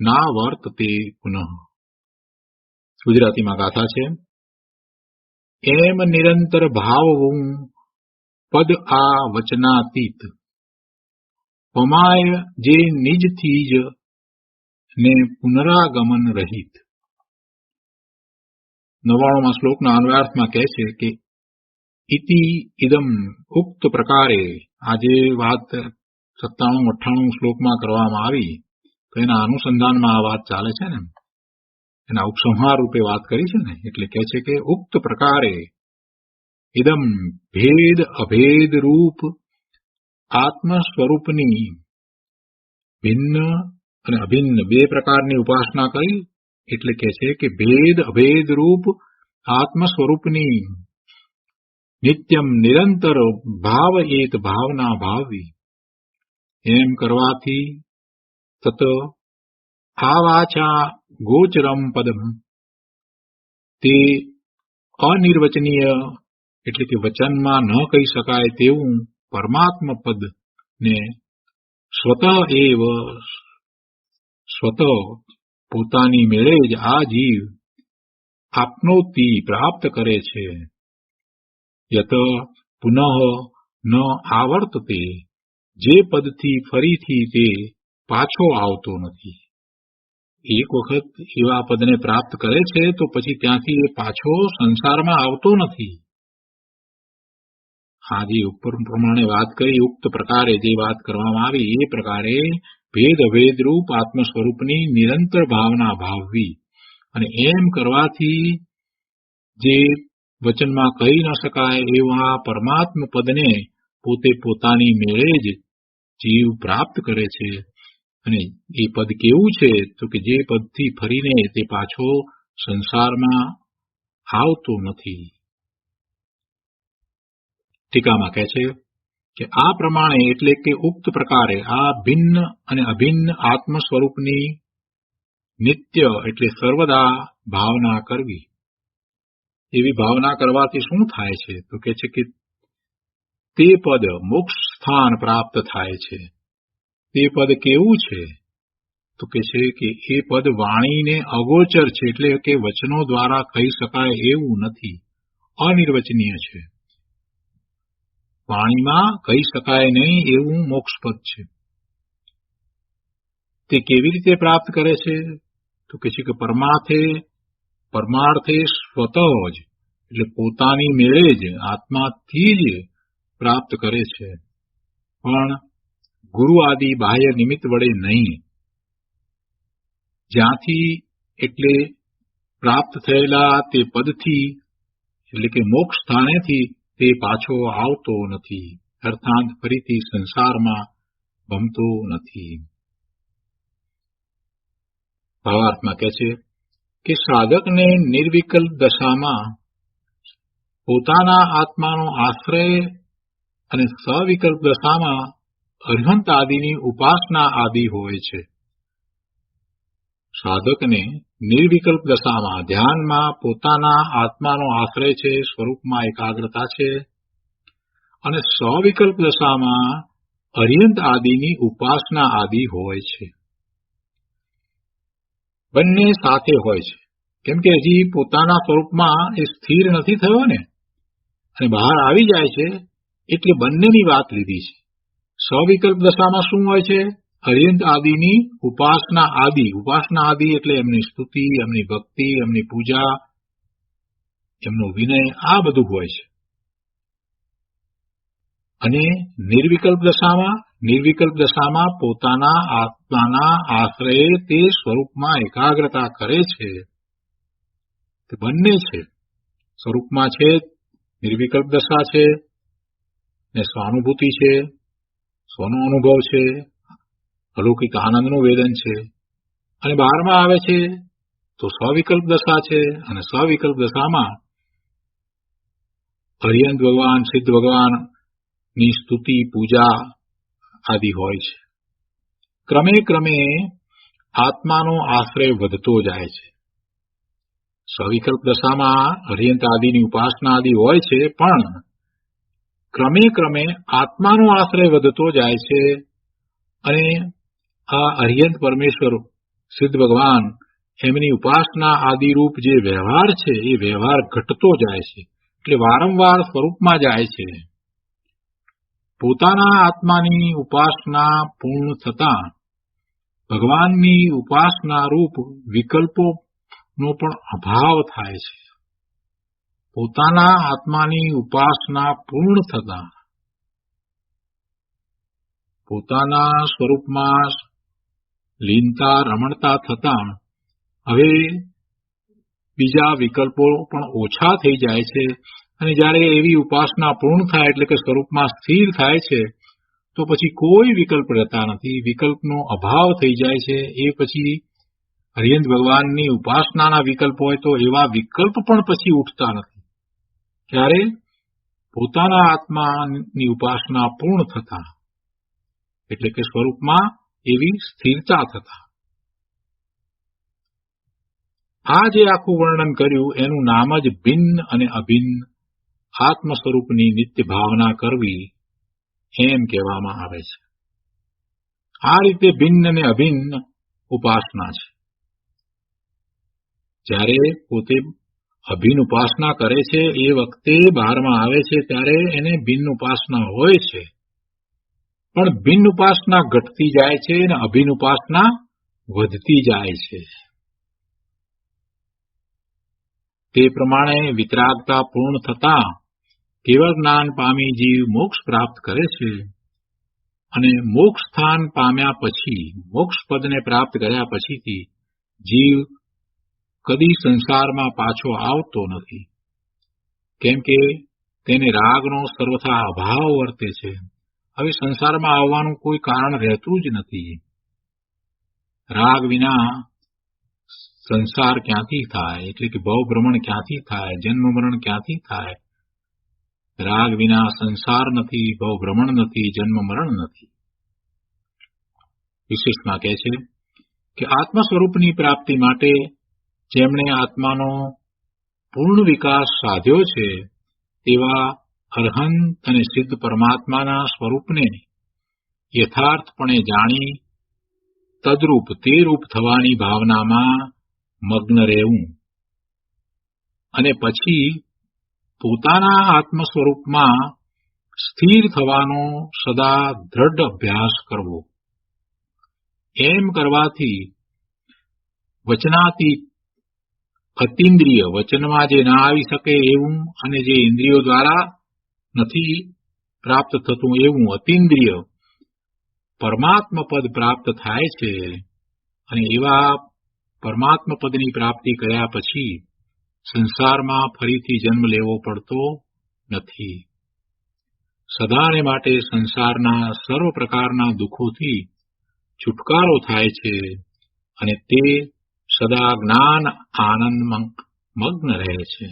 ના વર્તતે પુનઃ. ગુજરાતીમાં ગાથા છે. એમ નિરંતર ભાવવું પદ આ વચનાતીત પમાય જે નિજથી જ ને પુનરાગમન રહિત. 99મા શ્લોકના અન્વયાર્થમાં કહે છે કે ઇતિ ઇદમ ઉક્ત પ્રકારે, આ જે વાત 97-98 શ્લોકમાં કરવામાં આવી તો એના અનુસંધાનમાં આ વાત ચાલે છે ને, એના ઉપસંહાર રૂપે વાત કરી છે ને. એટલે કહે છે કે ઉક્ત પ્રકારે ઇદમ ભેદ અભેદ રૂપ આત્મ સ્વરૂપની ભિન્ન અને અભિન્ન બે પ્રકારની ઉપાસના કરી. એટલે કહે છે કે ભેદ અભેદ રૂપ આત્મ સ્વરૂપની નિત્યમ નિરંતર ભાવયેત ભાવના ભાવવી. એમ કરવાથી તત આવાચા ગોચરમ પદમ, તે અનિર્વચનીય એટલે કે વચનમાં ન કહી શકાય તેવું પરમાત્મ પદ ને સ્વતઃ એવ સ્વત પોતાની મેળે જ આ જીવ આપનોતી પ્રાપ્ત કરે છે. યત પુનઃ ન આવર્તતે, જે પદથી ફરીથી તે પાછો આવતો નથી. એક વખત એવા પદને પ્રાપ્ત કરે છે તો પછી ત્યાંથી એ પાછો સંસારમાં આવતો નથી. આ જે ઉપર પ્રમાણે વાત કરી, ઉક્ત પ્રકારે જે વાત કરવામાં આવી એ પ્રકારે ભેદ અભેદ રૂપ આત્મ સ્વરૂપની નિરંતર ભાવના ભાવવી, અને એમ કરવાથી જે વચનમાં કહી ન શકાય એવા પરમાત્મ પદને પોતે પોતાની મેળે જ જીવ પ્રાપ્ત કરે છે. અને એ પદ કેવું છે તો કે જે પદથી ફરીને તે પાછો સંસારમાં આવતો નથી. ટીકામાં કહે છે કે આ પ્રમાણે એટલે કે ઉક્ત પ્રકારે આ ભિન્ન અને અભિન્ન આત્મ સ્વરૂપની નિત્ય એટલે સર્વદા ભાવના કરવી. એવી ભાવના કરવાથી શું થાય છે તો કે છે કે તે પદ મોક્ષ સ્થાન પ્રાપ્ત થાય છે. તે પદ કેવું છે તો કે છે કે એ પદ વાણીને અગોચર છે, એટલે કે વચનો દ્વારા કહી શકાય એવું નથી, અનિર્વચનીય છે. વાણીમાં કહી શકાય નહીં એવું મોક્ષપદ છે. તે કેવી રીતે પ્રાપ્ત કરે છે તો કે છે કે પરમાર્થે સ્વતઃ જ એટલે પોતાની મેળે જ આત્માથી જ પ્રાપ્ત કરે છે, પણ ગુરુ આદિ બાહ્ય નિમિત્ત વડે નહીં. જ્યાંથી એટલે પ્રાપ્ત થયેલા તે પદથી એટલે કે મોક્ષ સ્થાનેથી તે પાછો આવતો નથી, અર્થાત ફરીથી સંસારમાં ભમતો નથી. ભાવાર્થમાં કહે છે કે સાધકને નિર્વિકલ્પ દશામાં પોતાના આત્માનો આશ્રય અને સવિકલ્પ દશામાં અર્હંત આદિની ઉપાસના આદિ હોય છે. સાધકને નિર્વિકલ્પ દશામાં ધ્યાનમાં પોતાના આત્માનો આશ્રય છે, સ્વરૂપમાં એકાગ્રતા છે, અને સવિકલ્પ દશામાં અર્હંત આદિની ઉપાસના આદિ હોય છે. બંને સાથે હોય છે, કેમ કે હજી પોતાના સ્વરૂપમાં એ સ્થિર નથી થયો ને, અને બહાર આવી જાય છે, એટલે બંનેની વાત લીધી છે. સવિકલ્પ દશામાં શું હોય છે? અર્હંત આદિની ઉપાસના આદિ એટલે એમની સ્તુતિ, એમની ભક્તિ, એમની પૂજા, એમનો વિનય, આ બધું હોય છે. અને નિર્વિકલ્પ દશામાં પોતાના આત્માના આશ્રયે તે સ્વરૂપમાં એકાગ્રતા કરે છે. તે બંને છે, સ્વરૂપમાં છે, નિર્વિકલ્પ દશા છે, ને સ્વાનુભૂતિ છે, સ્વનો અનુભવ છે, અલૌકિક આનંદનું વેદન છે, અને બહારમાં આવે છે તો સ્વવિકલ્પ દશા છે, અને સ્વવિકલ્પ દશામાં અર્હંત ભગવાન, સિદ્ધ ભગવાનની સ્તુતિ, પૂજા આદિ હોય છે. ક્રમે ક્રમે આત્માનો આશ્રય વધતો જાય છે. સ્વવિકલ્પ દશામાં અર્હંત આદિની ઉપાસના આદિ હોય છે, પણ ક્રમે ક્રમે આત્માનો આશ્રય વધતો જાય છે, અને આ અર્હંત પરમેશ્વર, સિદ્ધ ભગવાન, એમની ઉપાસના આદિરૂપ જે વ્યવહાર છે એ વ્યવહાર ઘટતો જાય છે, એટલે વારંવાર સ્વરૂપમાં જાય છે. પોતાના આત્માની ઉપાસના પૂર્ણ થતા ભગવાનની ઉપાસના રૂપ વિકલ્પોનો પણ અભાવ થાય છે. પોતાના આત્માની ઉપાસના પૂર્ણ થતા પોતાના સ્વરૂપમાં લીનતા, રમણતા થતા હવે બીજા વિકલ્પો પણ ઓછા થઈ જાય છે. અને જ્યારે એવી ઉપાસના પૂર્ણ થાય એટલે કે સ્વરૂપમાં સ્થિર થાય છે તો પછી કોઈ વિકલ્પ રહેતા નથી, વિકલ્પનો અભાવ થઈ જાય છે. એ પછી અર્હંત ભગવાનની ઉપાસનાના વિકલ્પ હોય તો એવા વિકલ્પ પણ પછી ઉઠતા નથી. ત્યારે પોતાના આત્માની ઉપાસના પૂર્ણ થતા એટલે કે સ્વરૂપમાં એવી સ્થિરતા થતા. આ જે આખું વર્ણન કર્યું એનું નામ જ ભિન્ન અને અભિન્ન આત્મ સ્વરૂપની નિત્ય ભાવના કરવી એમ કહેવામાં આવે છે. આ રીતે ભિન્ન અને અભિન્ન ઉપાસના છે. જ્યારે પોતે અભિન ઉપાસના કરે છે એ વખતે બહારમાં આવે છે ત્યારે એને ભિન્ન ઉપાસના હોય છે, પણ ભિન્ન ઉપાસના ઘટતી જાય છે અને અભિન ઉપાસના વધતી જાય છે. તે પ્રમાણે વિતરાગતા પૂર્ણ થતા કેવળ જ્ઞાન પામી જીવ મોક્ષ પ્રાપ્ત કરે છે અને મોક્ષ સ્થાન પામ્યા પછી, મોક્ષ પદને પ્રાપ્ત કર્યા પછીથી જીવ કદી સંસારમાં પાછો આવતો નથી, કેમ કે તેને રાગનો સર્વથા અભાવ વર્તે છે. હવે સંસારમાં આવવાનું કોઈ કારણ રહેતું જ નથી. રાગ વિના સંસાર ક્યાંથી થાય, એટલે કે ભવભ્રમણ ક્યાંથી થાય, જન્મ મરણ ક્યાંથી થાય? રાગ વિના સંસાર નથી, ભવભ્રમણ નથી, જન્મ મરણ નથી. વિશેષમાં કહે છે કે આત્મ સ્વરૂપની પ્રાપ્તિ માટે જેમણે આત્માનો પૂર્ણ વિકાસ સાધ્યો છે તેવા અરહંત અને સિદ્ધ પરમાત્માના સ્વરૂપને યથાર્થપણે જાણી તદરૂપ તે રૂપ થવાની ભાવનામાં મગ્ન રહેવું અને પછી પોતાના આત્મ સ્વરૂપમાં સ્થિર થવાનો સદા દ્રઢ અભ્યાસ કરવો. એમ કરવાથી વચનાતીત અતિન્દ્રિય, વચનમાં જે ના આવી શકે એવું અને જે ઇન્દ્રિયો દ્વારા નથી પ્રાપ્ત થતું એવું અતિન્દ્રિય પરમાત્મ પદ પ્રાપ્ત થાય છે અને એવા પરમાત્મ પદની પ્રાપ્તિ કર્યા પછી સંસારમાં ફરીથી જન્મ લેવો પડતો નથી. સદાને માટે સંસારના સર્વ પ્રકારના દુઃખોથી છુટકારો થાય છે અને તે સદા જ્ઞાન આનંદમાં મગ્ન રહે છે.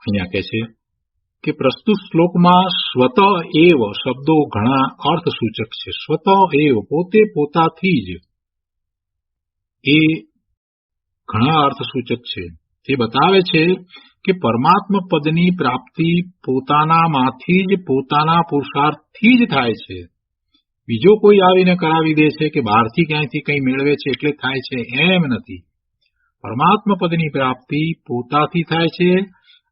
અહીંયા કહે છે કે પ્રસ્તુત શ્લોકમાં સ્વત એવ શબ્દો ઘણા અર્થસૂચક છે. સ્વત એવ, પોતે પોતાથી જ, એ ઘણા અર્થસૂચક છે. તે બતાવે છે કે પરમાત્મ પદની પ્રાપ્તિ પોતાનામાંથી જ, પોતાના પુરુષાર્થથી જ થાય છે. બીજો કોઈ આવીને કરાવી દે છે કે બહારથી ક્યાંયથી કંઈ મેળવે છે એટલે થાય છે, એમ નથી. પરમાત્મ પદની પ્રાપ્તિ પોતાથી થાય છે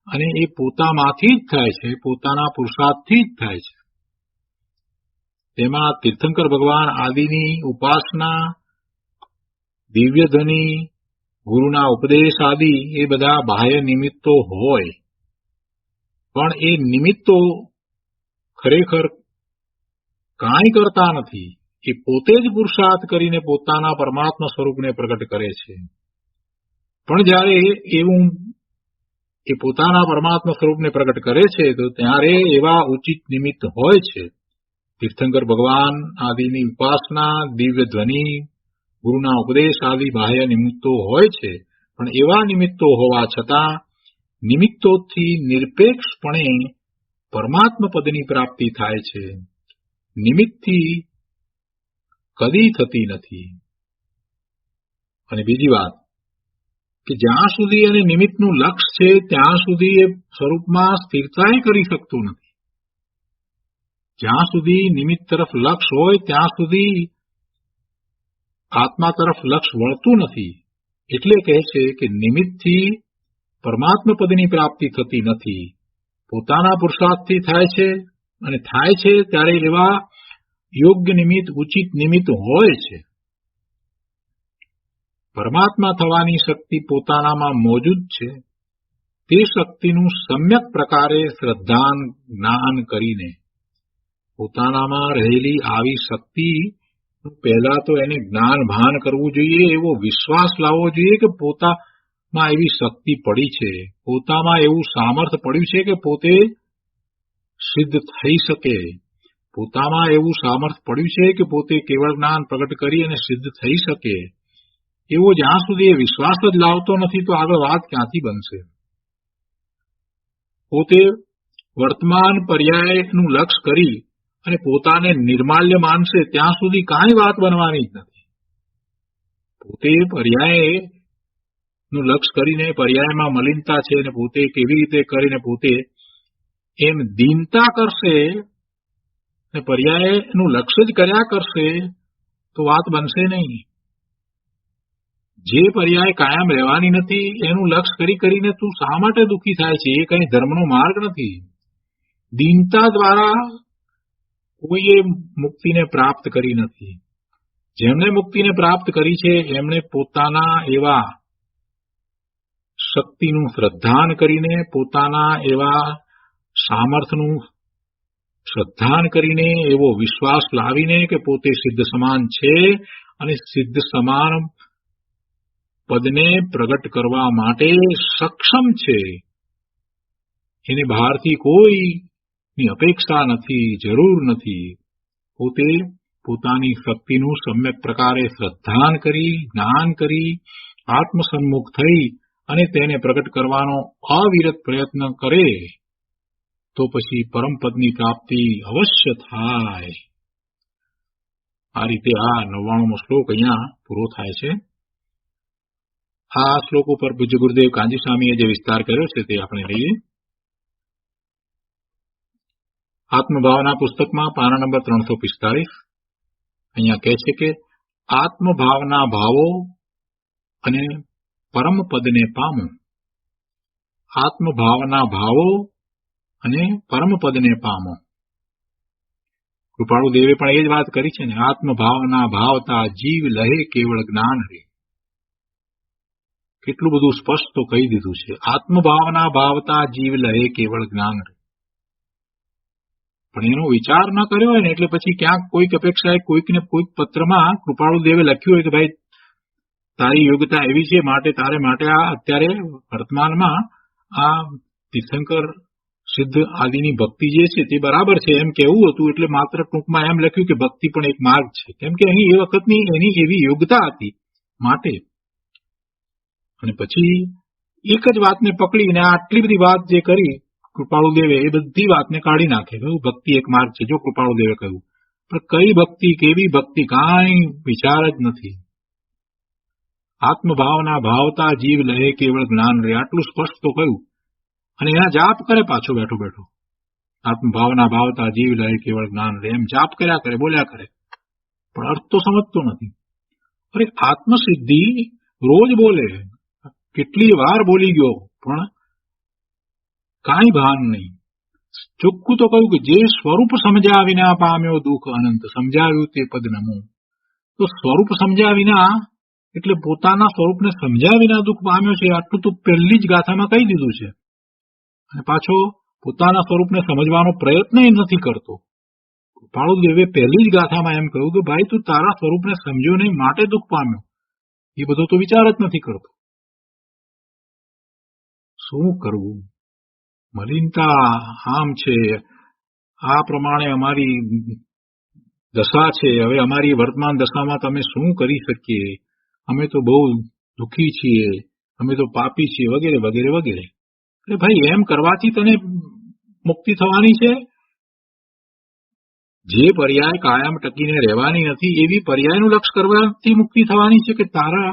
અને એ પોતામાંથી જ થાય છે, પોતાના પુરુષાર્થથી જ થાય છે. તેમાં તીર્થંકર ભગવાન આદિની ઉપાસના, દિવ્ય ધ્વનિ, ગુરુના ઉપદેશ આદિ એ બધા બાહ્ય નિમિત્તો હોય, પણ એ નિમિત્તો ખરેખર કાંઈ કરતા નથી. એ પોતે જ પુરુષાર્થ કરીને પોતાના પરમાત્મ સ્વરૂપને પ્રગટ કરે છે. પણ જ્યારે એવું એ પોતાના પરમાત્મ સ્વરૂપને પ્રગટ કરે છે તો ત્યારે એવા ઉચિત નિમિત્ત હોય છે. તીર્થંકર ભગવાન આદિની ઉપાસના, દિવ્ય ધ્વનિ, ગુરુના ઉપદેશ આદિ બાહ્ય નિમિત્તો હોય છે, પણ એવા નિમિત્તો હોવા છતાં નિમિત્તોથી નિરપેક્ષપણે પરમાત્મ પદની પ્રાપ્તિ થાય છે. નિમિત્તથી કદી થતી નથી. અને બીજી વાત કે જ્યાં સુધી એને નિમિત્તનું લક્ષ્ય છે ત્યાં સુધી એ સ્વરૂપમાં સ્થિરતા કરી શકતું નથી. જ્યાં સુધી નિમિત્ત તરફ લક્ષ્ય હોય ત્યાં સુધી આત્મા તરફ લક્ષ્ય વળતું નથી. એટલે કહે છે કે નિમિત્તથી પરમાત્મ પદની પ્રાપ્તિ થતી નથી, પોતાના પુરુષાર્થથી થાય છે. અને થાય છે ત્યારે એવા યોગ્ય નિમિત્ત, ઉચિત નિમિત્ત હોય છે. પરમાત્મા થવાની શક્તિ પોતાનામાં મોજૂદ છે. તે શક્તિનું સમ્યક પ્રકારે શ્રદ્ધાન જ્ઞાન કરીને પોતાનામાં રહેલી આવી શક્તિ પહેલા તો એને જ્ઞાન ભાન કરવું જોઈએ, એવો વિશ્વાસ લાવવો જોઈએ કે પોતામાં એવી શક્તિ પડી છે, પોતામાં એવું સામર્થ્ય પડ્યું છે કે પોતે સિદ્ધ થઈ શકે, પોતામાં એવું સામર્થ્ય પડ્યું છે કે પોતે કેવળ જ્ઞાન પ્રગટ કરી અને સિદ્ધ થઈ શકે. એવો જ્યાં સુધી એ વિશ્વાસ જ લાવતો નથી તો આગળ વાત ક્યાંથી બનશે? પોતે વર્તમાન પર્યાયનું લક્ષ્ય કરી અને પોતાને નિર્માલ્ય માનશે ત્યાં સુધી કાંઈ વાત બનવાની જ નથી. પોતે પર્યાયનું લક્ષ્ય કરીને પર્યાયમાં મલિનતા છે અને પોતે કેવી રીતે કરીને પોતે એમ દીનતા કરશે અને પર્યાયનું લક્ષ્ય જ કર્યા કરશે તો વાત બનશે નહીં. જે પર્યાય કાયમ રહેવાની નથી એનું લક્ષ કરી કરીને તું શા માટે દુઃખી થાય છે? એ કઈ ધર્મનો માર્ગ નથી. દીનતા દ્વારા કોઈએ મુક્તિને પ્રાપ્ત કરી નથી. જેમણે મુક્તિને પ્રાપ્ત કરી છે એમણે પોતાના એવા શક્તિનું શ્રદ્ધાન કરીને, પોતાના એવા સામર્થ્યનું શ્રદ્ધાન કરીને, એવો વિશ્વાસ લાવીને કે પોતે સિદ્ધ સમાન છે અને સિદ્ધ સમાન પદને પ્રગટ કરવા માટે સક્ષમ છે. એને બહારથી કોઈની અપેક્ષા નથી, જરૂર નથી. પોતે પોતાની શક્તિનું સમ્યક પ્રકારે શ્રદ્ધાન કરી, જ્ઞાન કરી, આત્મસન્મુખ થઈ અને તેને પ્રગટ કરવાનો અવિરત પ્રયત્ન કરે તો પછી પરમપદની પ્રાપ્તિ અવશ્ય થાય. આ રીતે આ 99મો શ્લોક અહીંયા પૂરો થાય છે. આ શ્લોક ઉપર પૂજ્ય ગુરુદેવ કાંજી સ્વામીએ જે વિસ્તાર કર્યો છે તે આપણે લઈએ. આત્મભાવના પુસ્તકમાં પાના નંબર 345 અહીંયા કહે છે કે આત્મભાવના ભાવો અને પરમ પદને પામો. આત્મભાવના ભાવો અને પરમ પદને પામો. કૃપાળુ દેવે પણ એ જ વાત કરી છે ને, આત્મભાવના ભાવતા જીવ લહે કેવળ જ્ઞાન રે. કેટલું બધું સ્પષ્ટ તો કહી દીધું છે. આત્મભાવના ભાવતા જીવ લહે કેવળ જ્ઞાન રે. પણ એનો વિચાર ન કર્યો હોય ને એટલે પછી ક્યાંક કોઈક અપેક્ષાએ કોઈકને કોઈક પત્રમાં કૃપાળુ દેવે લખ્યું હોય કે ભાઈ તારી યોગ્યતા એવી છે માટે તારે માટે આ અત્યારે વર્તમાનમાં આ તીર્થંકર સિદ્ધ આદિની ભક્તિ જે છે તે બરાબર છે એમ કહેવું હતું. એટલે માત્ર ટૂંકમાં એમ લખ્યું કે ભક્તિ પણ એક માર્ગ છે, કેમ કે અહીં એ વખતની એની એવી યોગ્યતા હતી માટે. અને પછી એક જ વાતને પકડીને આટલી બધી વાત જે કરી કૃપાળુ દેવે એ બધી વાતને કાઢી નાખે. કહ્યું ભક્તિ એક માર્ગ છે, જો કૃપાળુ દેવે કહ્યું. પણ કઈ ભક્તિ, કેવી ભક્તિ, કાંઈ વિચાર જ નથી. આત્મભાવના ભાવતા જીવ લહે કેવળ જ્ઞાન રે, આટલું સ્પષ્ટ તો કહ્યું. અને એના જાપ કરે પાછો બેઠો બેઠો. આત્મભાવના ભાવતા જીવ લહે કેવળ જ્ઞાન રે, એમ જાપ કર્યા કરે, બોલ્યા કરે, પણ અર્થ તો સમજતો નથી. અરે આત્મસિદ્ધિ રોજ બોલે, કેટલી વાર બોલી ગયો, પણ કાંઈ ભાન નહીં. ચોખ્ખું તો કહ્યું કે જે સ્વરૂપ સમજ્યા વિના પામ્યો દુઃખ અનંત, સમજાવ્યું તે પદ નમો. તો સ્વરૂપ સમજ્યા વિના એટલે પોતાના સ્વરૂપને સમજ્યા વિના દુઃખ પામ્યો છે, આટલું તો પહેલી જ ગાથામાં કહી દીધું છે. અને પાછો પોતાના સ્વરૂપને સમજવાનો પ્રયત્ન નથી કરતો. કૃપાળુ દેવે પહેલી જ ગાથામાં એમ કહ્યું કે ભાઈ તું તારા સ્વરૂપને સમજ્યો નહીં માટે દુઃખ પામ્યો. એ બધો તો વિચાર જ નથી કરતો. શું કરવું? મલિનતા આમ છે, આ પ્રમાણે અમારી દશા છે, હવે અમારી વર્તમાન દશામાં તમે શું કરી શકીએ? અમે તો બહુ દુઃખી છીએ, અમે તો પાપી છીએ, વગેરે વગેરે વગેરે. એટલે ભાઈ એમ કરવાથી તને મુક્તિ થવાની છે? જે પર્યાય કાયમ ટકીને રહેવાની નથી એવી પર્યાયનું લક્ષ કરવાથી મુક્તિ થવાની છે કે તારા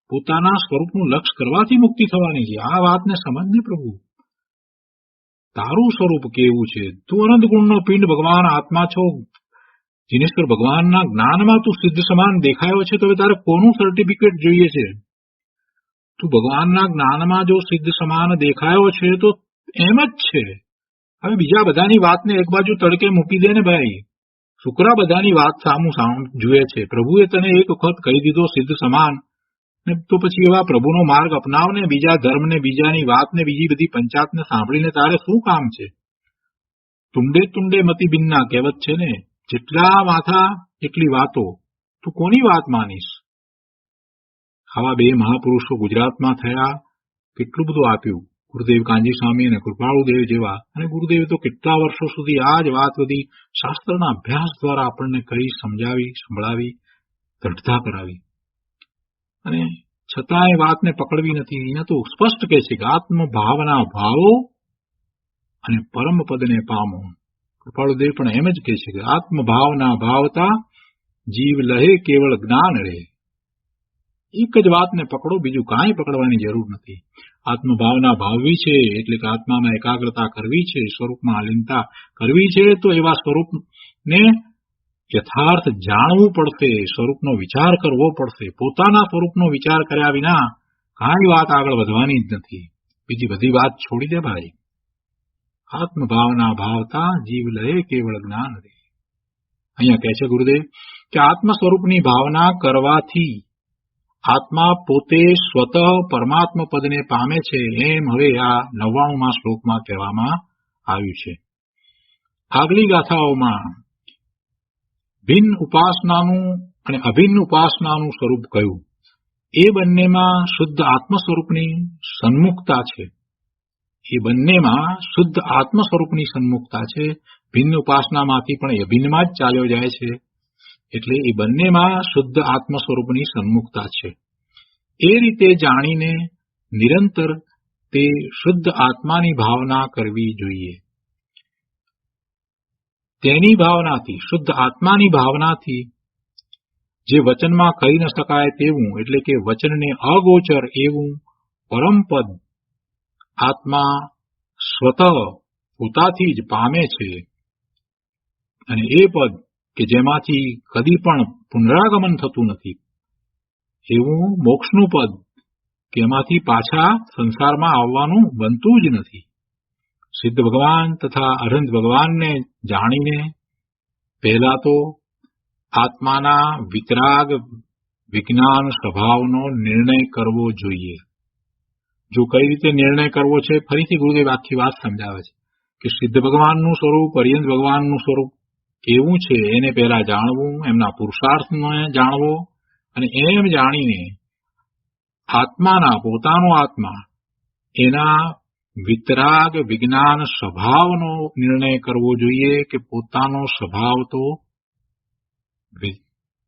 પોતાના સ્વરૂપનું લક્ષ કરવાથી મુક્તિ થવાની છે? આ વાતને સમજને પ્રભુ. તારું સ્વરૂપ કેવું છે? તું અનંત ગુણનો પિંડ ભગવાન આત્મા છો. જીનેશ્વર ભગવાનના જ્ઞાનમાં તું સિદ્ધ સમાન દેખાયો છે, તો હવે તારે કોનું સર્ટિફિકેટ જોઈએ છે? તું ભગવાનના જ્ઞાનમાં જો સિદ્ધ સમાન દેખાયો છે તો એમ જ છે. હવે બીજા બધાની વાતને એક બાજુ તડકે મૂકી દે ને ભાઈ. શુક્રા બધાની વાત સામું જુએ છે. પ્રભુએ તને એક વખત કહી દીધો સિદ્ધ સમાન, ને તો પછી એવા પ્રભુનો માર્ગ અપનાવને. બીજા ધર્મને, બીજાની વાતને, બીજી બધી પંચાતને સાંભળીને તારે શું કામ છે? તુંડે તુંડે મતિ બિન્ના કહેવત છે ને, જેટલા માથા એટલી વાતો. તું કોની વાત માનીશ? આવા બે મહાપુરુષો ગુજરાતમાં થયા, કેટલું બધું આપ્યું. ગુરુદેવ કાંજી સ્વામી અને કૃપાળુ દેવ જેવા. અને ગુરુદેવે તો કેટલા વર્ષો સુધી આ જ વાત બધી શાસ્ત્રના અભ્યાસ દ્વારા આપણને કહી, સમજાવી, સંભળાવી, દ્રઢતા કરાવી. અને છતાં એ વાતને પકડવી નથી. અહીંયા તો સ્પષ્ટ કહે છે કે આત્મભાવના ભાવો અને પરમ પદને પામો. કૃપાળુ દેવ પણ એમ જ કહે છે કે આત્મભાવના ભાવતા જીવ લહે કેવળ જ્ઞાન રહે. એક જ વાતને પકડો, બીજું કાંઈ પકડવાની જરૂર નથી. આત્મભાવના ભાવવી છે એટલે કે આત્મામાં એકાગ્રતા કરવી છે, સ્વરૂપમાં આલીનતા કરવી છે, તો એવા સ્વરૂપને યથાર્થ જાણવું પડશે, સ્વરૂપનો વિચાર કરવો પડશે. પોતાના સ્વરૂપનો વિચાર કર્યા વિના કાંઈ વાત આગળ વધવાની જ નથી. બીજી બધી વાત છોડી દે ભાઈ. આત્મભાવના ભાવતા જીવ લહે કેવળ જ્ઞાન રે. અહીંયા કહે છે ગુરુદેવ કે આત્મ સ્વરૂપની ભાવના કરવાથી આત્મા પોતે સ્વતઃ પરમાત્મ પદને પામે છે, એમ હવે આ 99મા શ્લોકમાં કહેવામાં આવ્યું છે. આગલી ગાથાઓમાં ભિન્ન ઉપાસનાનું અને અભિન્ન ઉપાસનાનું સ્વરૂપ કહ્યું. એ બંનેમાં શુદ્ધ આત્મ સ્વરૂપની સન્મુખતા છે. એ બંનેમાં શુદ્ધ આત્મ સ્વરૂપની સન્મુખતા છે. ભિન્ન ઉપાસનામાંથી પણ એ અભિન્નમાં જ ચાલ્યો જાય છે. એટલે એ બંનેમાં શુદ્ધ આત્મ સ્વરૂપની સન્મુખતા છે. એ રીતે જાણીને નિરંતર તે શુદ્ધ આત્માની ભાવના કરવી જોઈએ. તેની ભાવનાથી, શુદ્ધ આત્માની ભાવનાથી જે વચનમાં કહી ન શકાય તેવું, એટલે કે વચનને અગોચર એવું પરમપદ આત્મા સ્વતઃ પોતાથી જ પામે છે. અને એ પદ કે જેમાંથી કદી પણ પુનરાગમન થતું નથી, એવું મોક્ષનું પદ કે એમાંથી પાછા સંસારમાં આવવાનું બનતું જ નથી. સિદ્ધ ભગવાન તથા અરહંત ભગવાનને જાણીને પહેલા તો આત્માના વિતરાગ વિજ્ઞાન સ્વભાવનો નિર્ણય કરવો જોઈએ. જો કઈ રીતે નિર્ણય કરવો છે, ફરીથી ગુરુદેવ આખી વાત સમજાવે છે કે સિદ્ધ ભગવાનનું સ્વરૂપ, અરહંત ભગવાનનું સ્વરૂપ કેવું છે એને પહેલા જાણવું, એમના પુરુષાર્થને જાણવો, અને એમ જાણીને આત્માના, પોતાનો આત્મા, એના વિતરાગ વિજ્ઞાન સ્વભાવનો નિર્ણય કરવો જોઈએ કે પોતાનો સ્વભાવ તો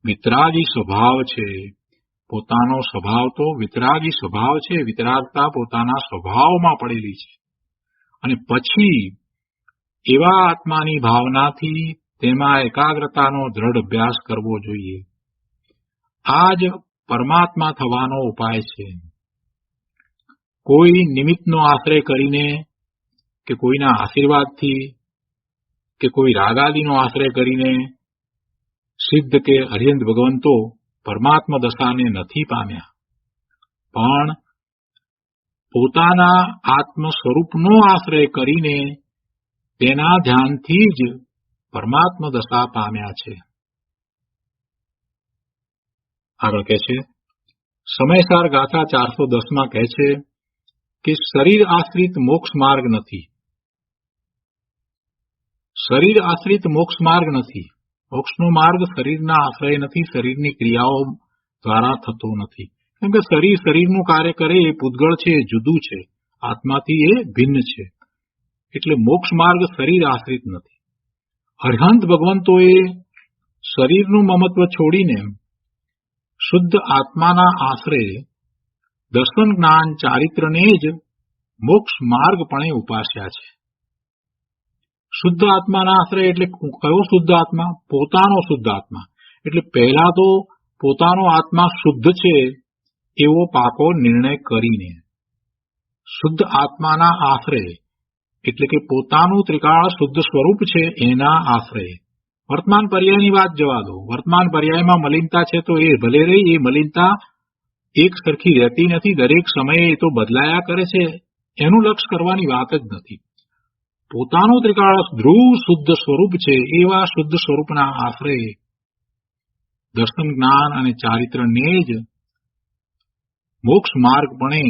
વિતરાગી સ્વભાવ છે. પોતાનો સ્વભાવ તો વિતરાગી સ્વભાવ છે. વિતરાગતા પોતાના સ્વભાવમાં પડેલી છે. અને પછી એવા આત્માની ભાવનાથી તેમાં એકાગ્રતાનો દ્રઢ અભ્યાસ કરવો જોઈએ. આ જ પરમાત્મા થવાનો ઉપાય છે. કોઈ નિમિત્તનો આશ્રય કરીને કે કોઈના આશીર્વાદથી કે કોઈ રાગાદીનો આશ્રય કરીને સિદ્ધ કે અરહંત ભગવંતો પરમાત્મા દશાને નથી પામ્યા, પણ પોતાના આત્મ સ્વરૂપનો આશ્રય કરીને તેના ધ્યાનથી જ પરમાત્મા દશા પામ્યા છે. આગળ કહે છે, સમયસાર ગાથા 410માં કહે છે કે શરીર આશ્રિત મોક્ષ માર્ગ નથી. શરીર આશ્રિત મોક્ષ માર્ગ નથી. મોક્ષનો માર્ગ શરીરના આશ્રય નથી, શરીરની ક્રિયાઓ દ્વારા થતો નથી. કેમ કે શરીર શરીરનું કાર્ય કરે એ પૂતગળ છે, એ જુદું છે, આત્માથી એ ભિન્ન છે. એટલે મોક્ષ માર્ગ શરીર આશ્રિત નથી. અરહંત ભગવંતોએ શરીરનું મમત્વ છોડીને શુદ્ધ આત્માના આશ્રય દર્શન જ્ઞાન ચારિત્રને જ મોક્ષ માર્ગપણે ઉપાસ્યા છે. શુદ્ધ આત્માના આશ્રય એટલે કયો શુદ્ધ આત્મા? પોતાનો શુદ્ધ આત્મા. એટલે પહેલા તો પોતાનો આત્મા શુદ્ધ છે એવો પાકો નિર્ણય કરીને શુદ્ધ આત્માના આશ્રય, એટલે કે પોતાનું ત્રિકાળ શુદ્ધ સ્વરૂપ છે એના આશ્રય. વર્તમાન પર્યાયની વાત જવા દો. વર્તમાન પર્યાયમાં મલિનતા છે તો એ ભલે રહી, એ મલિનતા એક સરખી રહેતી નથી. દરેક સમયે એ તો બદલાયા કરે છે. એનું લક્ષ્ય કરવાની વાત જ નથી. પોતાનું ત્રિકાળ ધ્રુવ શુદ્ધ સ્વરૂપ છે એવા શુદ્ધ સ્વરૂપના આશ્રય દર્શન જ્ઞાન અને ચારિત્રને જ મોક્ષ માર્ગપણે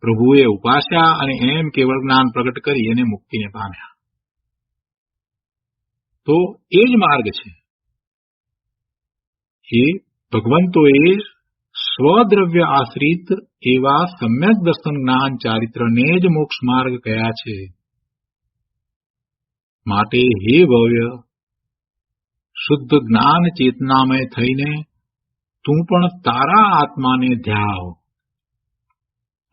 પ્રભુએ ઉપાસ્યા અને એમ કેવળ જ્ઞાન પ્રગટ કરી એને મુક્તિને પામ્યા. તો એ જ માર્ગ છે. એ ભગવંતોએ સ્વદ્રવ્ય આશ્રિત એવા સમ્યક દર્શન જ્ઞાન ચારિત્રને જ મોક્ષ માર્ગ કયા છે. માટે હે ભવ્ય, શુદ્ધ જ્ઞાન ચેતનામય થઈને તું પણ તારા આત્માને ધ્યાવ.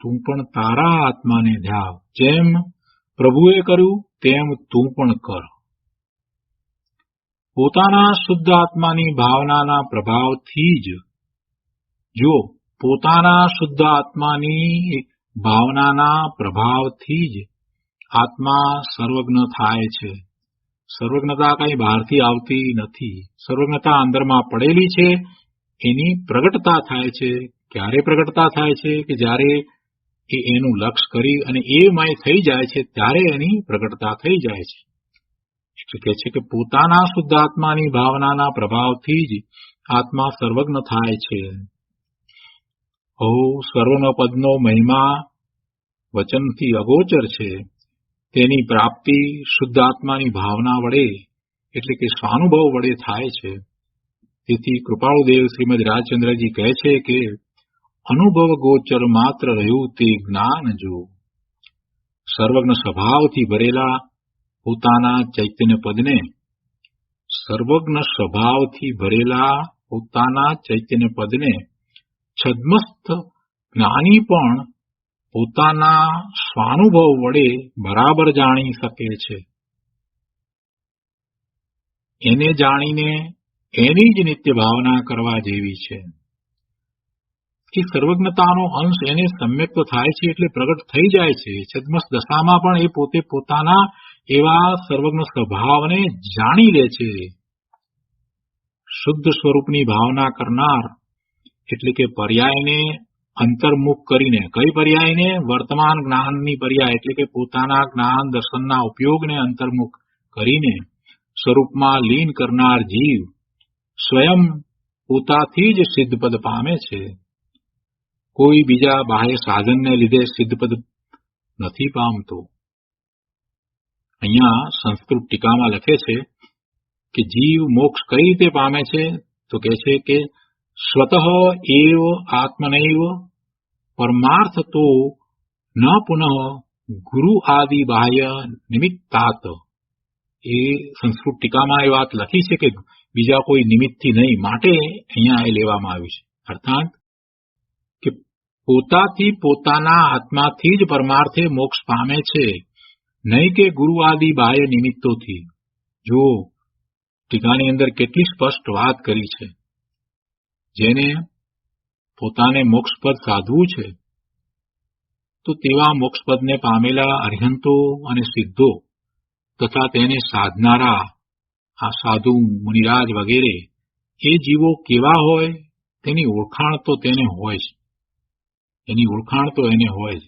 તું પણ તારા આત્માને ધ્યાવ. જેમ પ્રભુએ કર્યું તેમ તું પણ કર. પોતાના શુદ્ધ આત્માની ભાવનાના પ્રભાવથી જ, જો પોતાના શુદ્ધ આત્માની ભાવનાના પ્રભાવથી જ આત્મા સર્વજ્ઞ થાય છે. સર્વજ્ઞતા કઈ બહારથી આવતી નથી. સર્વજ્ઞતા અંદરમાં પડેલી છે. એની પ્રગટતા થાય છે. ક્યારે પ્રગટતા થાય છે કે જ્યારે એ એનું લક્ષ્ય કરી અને એ મય થઈ જાય છે ત્યારે એની પ્રગટતા થઈ જાય છે. એટલે કહે છે કે પોતાના શુદ્ધ આત્માની ભાવનાના પ્રભાવથી જ આત્મા સર્વજ્ઞ થાય છે. સર્વનો પદનો મહિમા વચનથી અગોચર છે. તેની પ્રાપ્તિ શુદ્ધ આત્માની ભાવના વડે એટલે કે સ્વાનુભવ વડે થાય છે. તેથી કૃપાળુદેવ શ્રીમદ રાજચંદ્રજી કહે છે કે અનુભવ ગોચર માત્ર રહ્યું તે જ્ઞાન જો. સર્વજ્ઞ સ્વભાવથી ભરેલા પોતાના ચૈતન્ય પદને સર્વજ્ઞ સ્વભાવથી ભરેલા પોતાના ચૈતન્ય પદને છદ્મસ્થ જ્ઞાની પણ પોતાના સ્વાનુભવ વડે બરાબર જાણી શકે છે. એને જાણીને એની જ નિત્ય ભાવના કરવા જેવી છે. કે સર્વજ્ઞતાનો અંશ એને સમ્યક્ત થાય છે એટલે પ્રગટ થઈ જાય છે. છદ્મસ્થ દશામાં પણ એ પોતે પોતાના એવા સર્વજ્ઞ સ્વભાવને જાણી લે છે. શુદ્ધ સ્વરૂપની ભાવના કરનાર એટલે કે પર્યાયને અંતર્મુખ કરીને, કઈ પર્યાયને? વર્તમાન જ્ઞાનની પર્યાય એટલે કે પોતાના જ્ઞાન દર્શનના ઉપયોગને અંતર્મુખ કરીને સ્વરૂપમાં લીન કરનાર જીવ સ્વયં પોતાથી જ સિદ્ધપદ પામે છે. કોઈ બીજા બાહ્ય સાધનને લીધે સિદ્ધપદ નથી પામતો. અહીંયા સંસ્કૃત ટીકામાં લખે છે કે જીવ મોક્ષ કઈ રીતે પામે છે? તો કહે છે કે સ્વતઃ એવ આત્મનૈવ પરમાર્થ તો ન પુનઃ ગુરુ આદિ બાહ્ય નિમિત્તાત. એ સંસ્કૃત ટીકામાં એ વાત લખી છે કે બીજા કોઈ નિમિત્તથી નહીં, માટે અહીંયા એ લેવામાં આવ્યું છે. અર્થાત કે પોતાથી પોતાના આત્માથી જ પરમાર્થે મોક્ષ પામે છે, નહીં કે ગુરુ આદિ બાહ્ય નિમિત્તોથી. જો ટીકાની અંદર કેટલી સ્પષ્ટ વાત કરી છે. જેને પોતાને મોક્ષપદ સાધવું છે તો તેવા મોક્ષપદને પામેલા અરિહંતો અને સિદ્ધો તથા તેને સાધનારા આ સાધુ મુનિરાજ વગેરે એ જીવો કેવા હોય તેની ઓળખાણ તો તેને હોય જ. એની ઓળખાણ તો એને હોય જ.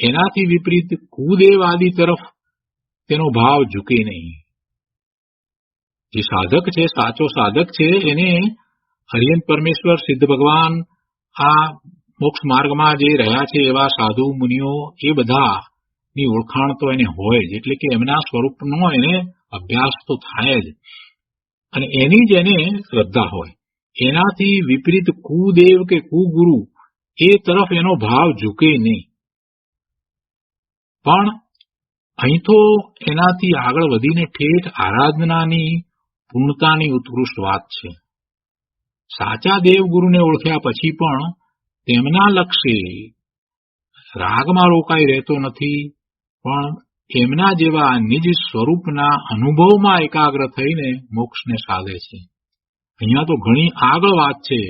એનાથી વિપરીત કુદેવ આદિ તરફ તેનો ભાવ ઝૂકે નહીં. જે સાધક છે, સાચો સાધક છે, એને હરિયંત પરમેશ્વર સિદ્ધ ભગવાન આ મોક્ષ માર્ગમાં જે રહ્યા છે એવા સાધુ મુનિઓ એ બધાની ઓળખાણ તો એને હોય જ. એટલે કે એમના સ્વરૂપનો એને અભ્યાસ તો થાય જ અને એની જ એને શ્રદ્ધા હોય. એનાથી વિપરીત કુદેવ કે કુગુરુ એ તરફ એનો ભાવ ઝૂકે નહીં. પણ અહીં તો એનાથી આગળ વધીને ઠેઠ આરાધનાની પૂર્ણતાની ઉત્કૃષ્ટ વાત છે. સાચા દેવગુરુને ઓળખ્યા પછી પણ તેમના લક્ષ્ય રાગમાં રોકાઈ રહેતો નથી, પણ એમના જેવા નિજ સ્વરૂપના અનુભવમાં એકાગ્ર થઈને મોક્ષને સાધે છે. અહીંયા તો ઘણી આગળ વાત છે.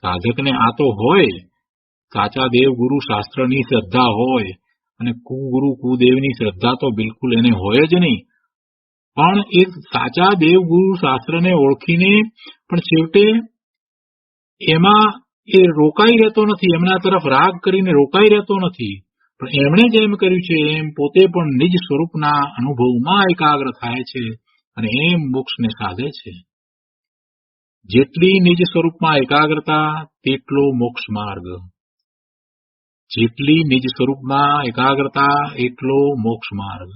સાધકને આ તો હોય, સાચા દેવગુરુ શાસ્ત્રની શ્રદ્ધા હોય અને કુગુરુ કુદેવની શ્રદ્ધા તો બિલકુલ એને હોય જ નહીં. પણ એ સાચા દેવગુરુ શાસ્ત્રને ઓળખીને પણ છેવટે એમાં એ રોકાઈ રહેતો નથી, એમના તરફ રાગ કરીને રોકાઈ રહેતો નથી. પણ એમણે જેમ કર્યું છે એમ પોતે પણ નિજ સ્વરૂપના અનુભવમાં એકાગ્ર થાય છે અને એમ મોક્ષને સાધે છે. જેટલી નિજ સ્વરૂપમાં એકાગ્રતા તેટલો મોક્ષ માર્ગ. જેટલી નિજ સ્વરૂપમાં એકાગ્રતા એટલો મોક્ષ માર્ગ.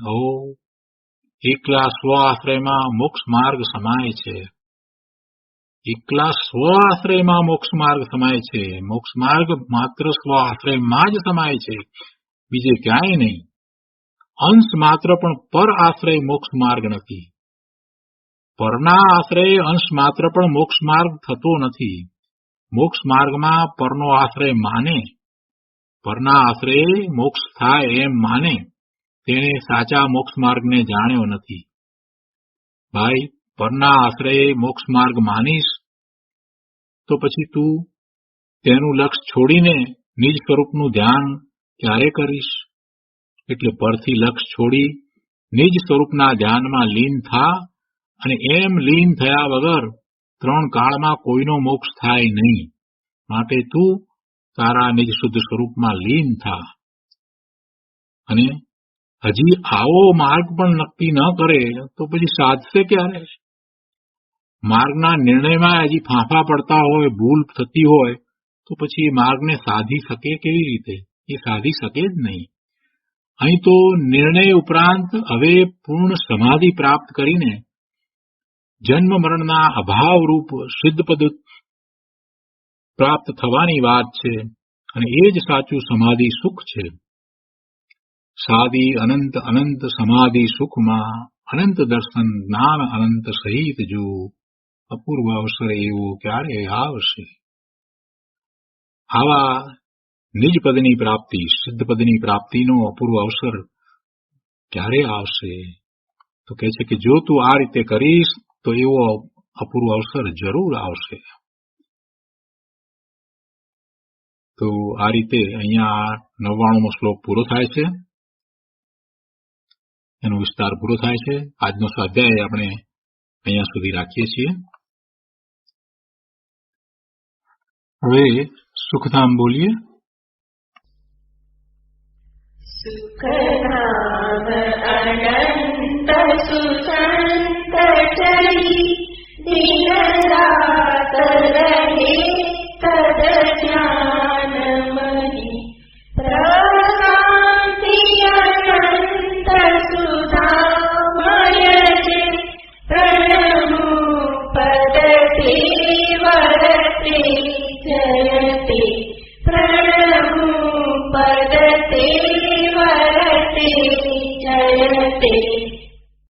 એકલા સ્વ આશ્રયમાં મોક્ષ માર્ગ સમાય છે. એકલા સ્વ આશ્રયમાં મોક્ષ માર્ગ સમાય છે. મોક્ષ માર્ગ માત્ર સ્વ આશ્રયમાં જ સમાય છે, બીજે ક્યાંય નહીં. અંશ માત્ર પણ પર આશ્રય મોક્ષ માર્ગ નથી. પરના આશ્રય અંશ માત્ર પણ મોક્ષ માર્ગ થતો નથી. મોક્ષ માર્ગમાં પરનો આશ્રય માને, પરના આશ્રયે મોક્ષ થાય એમ માને, તેણે સાચા મોક્ષ માર્ગને જાણ્યો નથી. ભાઈ, પરના આશ્રયે મોક્ષ માર્ગ માનીશ તો પછી તું તેનું લક્ષ્ય છોડીને નિજ સ્વરૂપનું ધ્યાન ક્યારે કરીશ? એટલે પરથી લક્ષ્ય છોડી નિજ સ્વરૂપના ધ્યાનમાં લીન થા, અને એમ લીન થયા વગર 3 કાળમાં કોઈનો મોક્ષ થાય નહીં. માટે તું તારા નિજ શુદ્ધ સ્વરૂપમાં લીન થા. અને હજી આવો માર્ગ પણ નક્કી ન કરે તો પછી સાધશે ક્યારે? માર્ગના નિર્ણયમાં હજી ફાંફા પડતા હોય, ભૂલ થતી હોય, તો પછી એ માર્ગને સાધી શકે કેવી રીતે? એ સાધી શકે જ નહીં. અહીં તો નિર્ણય ઉપરાંત હવે પૂર્ણ સમાધિ પ્રાપ્ત કરીને જન્મ મરણના અભાવરૂપ સિદ્ધપદ પ્રાપ્ત થવાની વાત છે, અને એ જ સાચું સમાધિ સુખ છે. સાદી અનંત અનંત સમાધિ સુખમાં અનંત દર્શન જ્ઞાન અનંત સહિત જો અપૂર્વ અવસર એવો ક્યારે આવશે? આવા નિજ પદની પ્રાપ્તિ, સિદ્ધ પદની પ્રાપ્તિનો અપૂર્વ અવસર ક્યારે આવશે? તો કહે છે કે જો તું આ રીતે કરીશ તો એવો અપૂર્વ અવસર જરૂર આવશે. તો આ રીતે અહીંયા 99મો શ્લોક પૂરો થાય છે, એનો વિસ્તાર પૂરો થાય છે. આજનો સ્વાધ્યાય આપણે અહીંયા સુધી રાખીએ છીએ. હવે સુખધામ બોલીએ. સુખધામ અનંત સુખ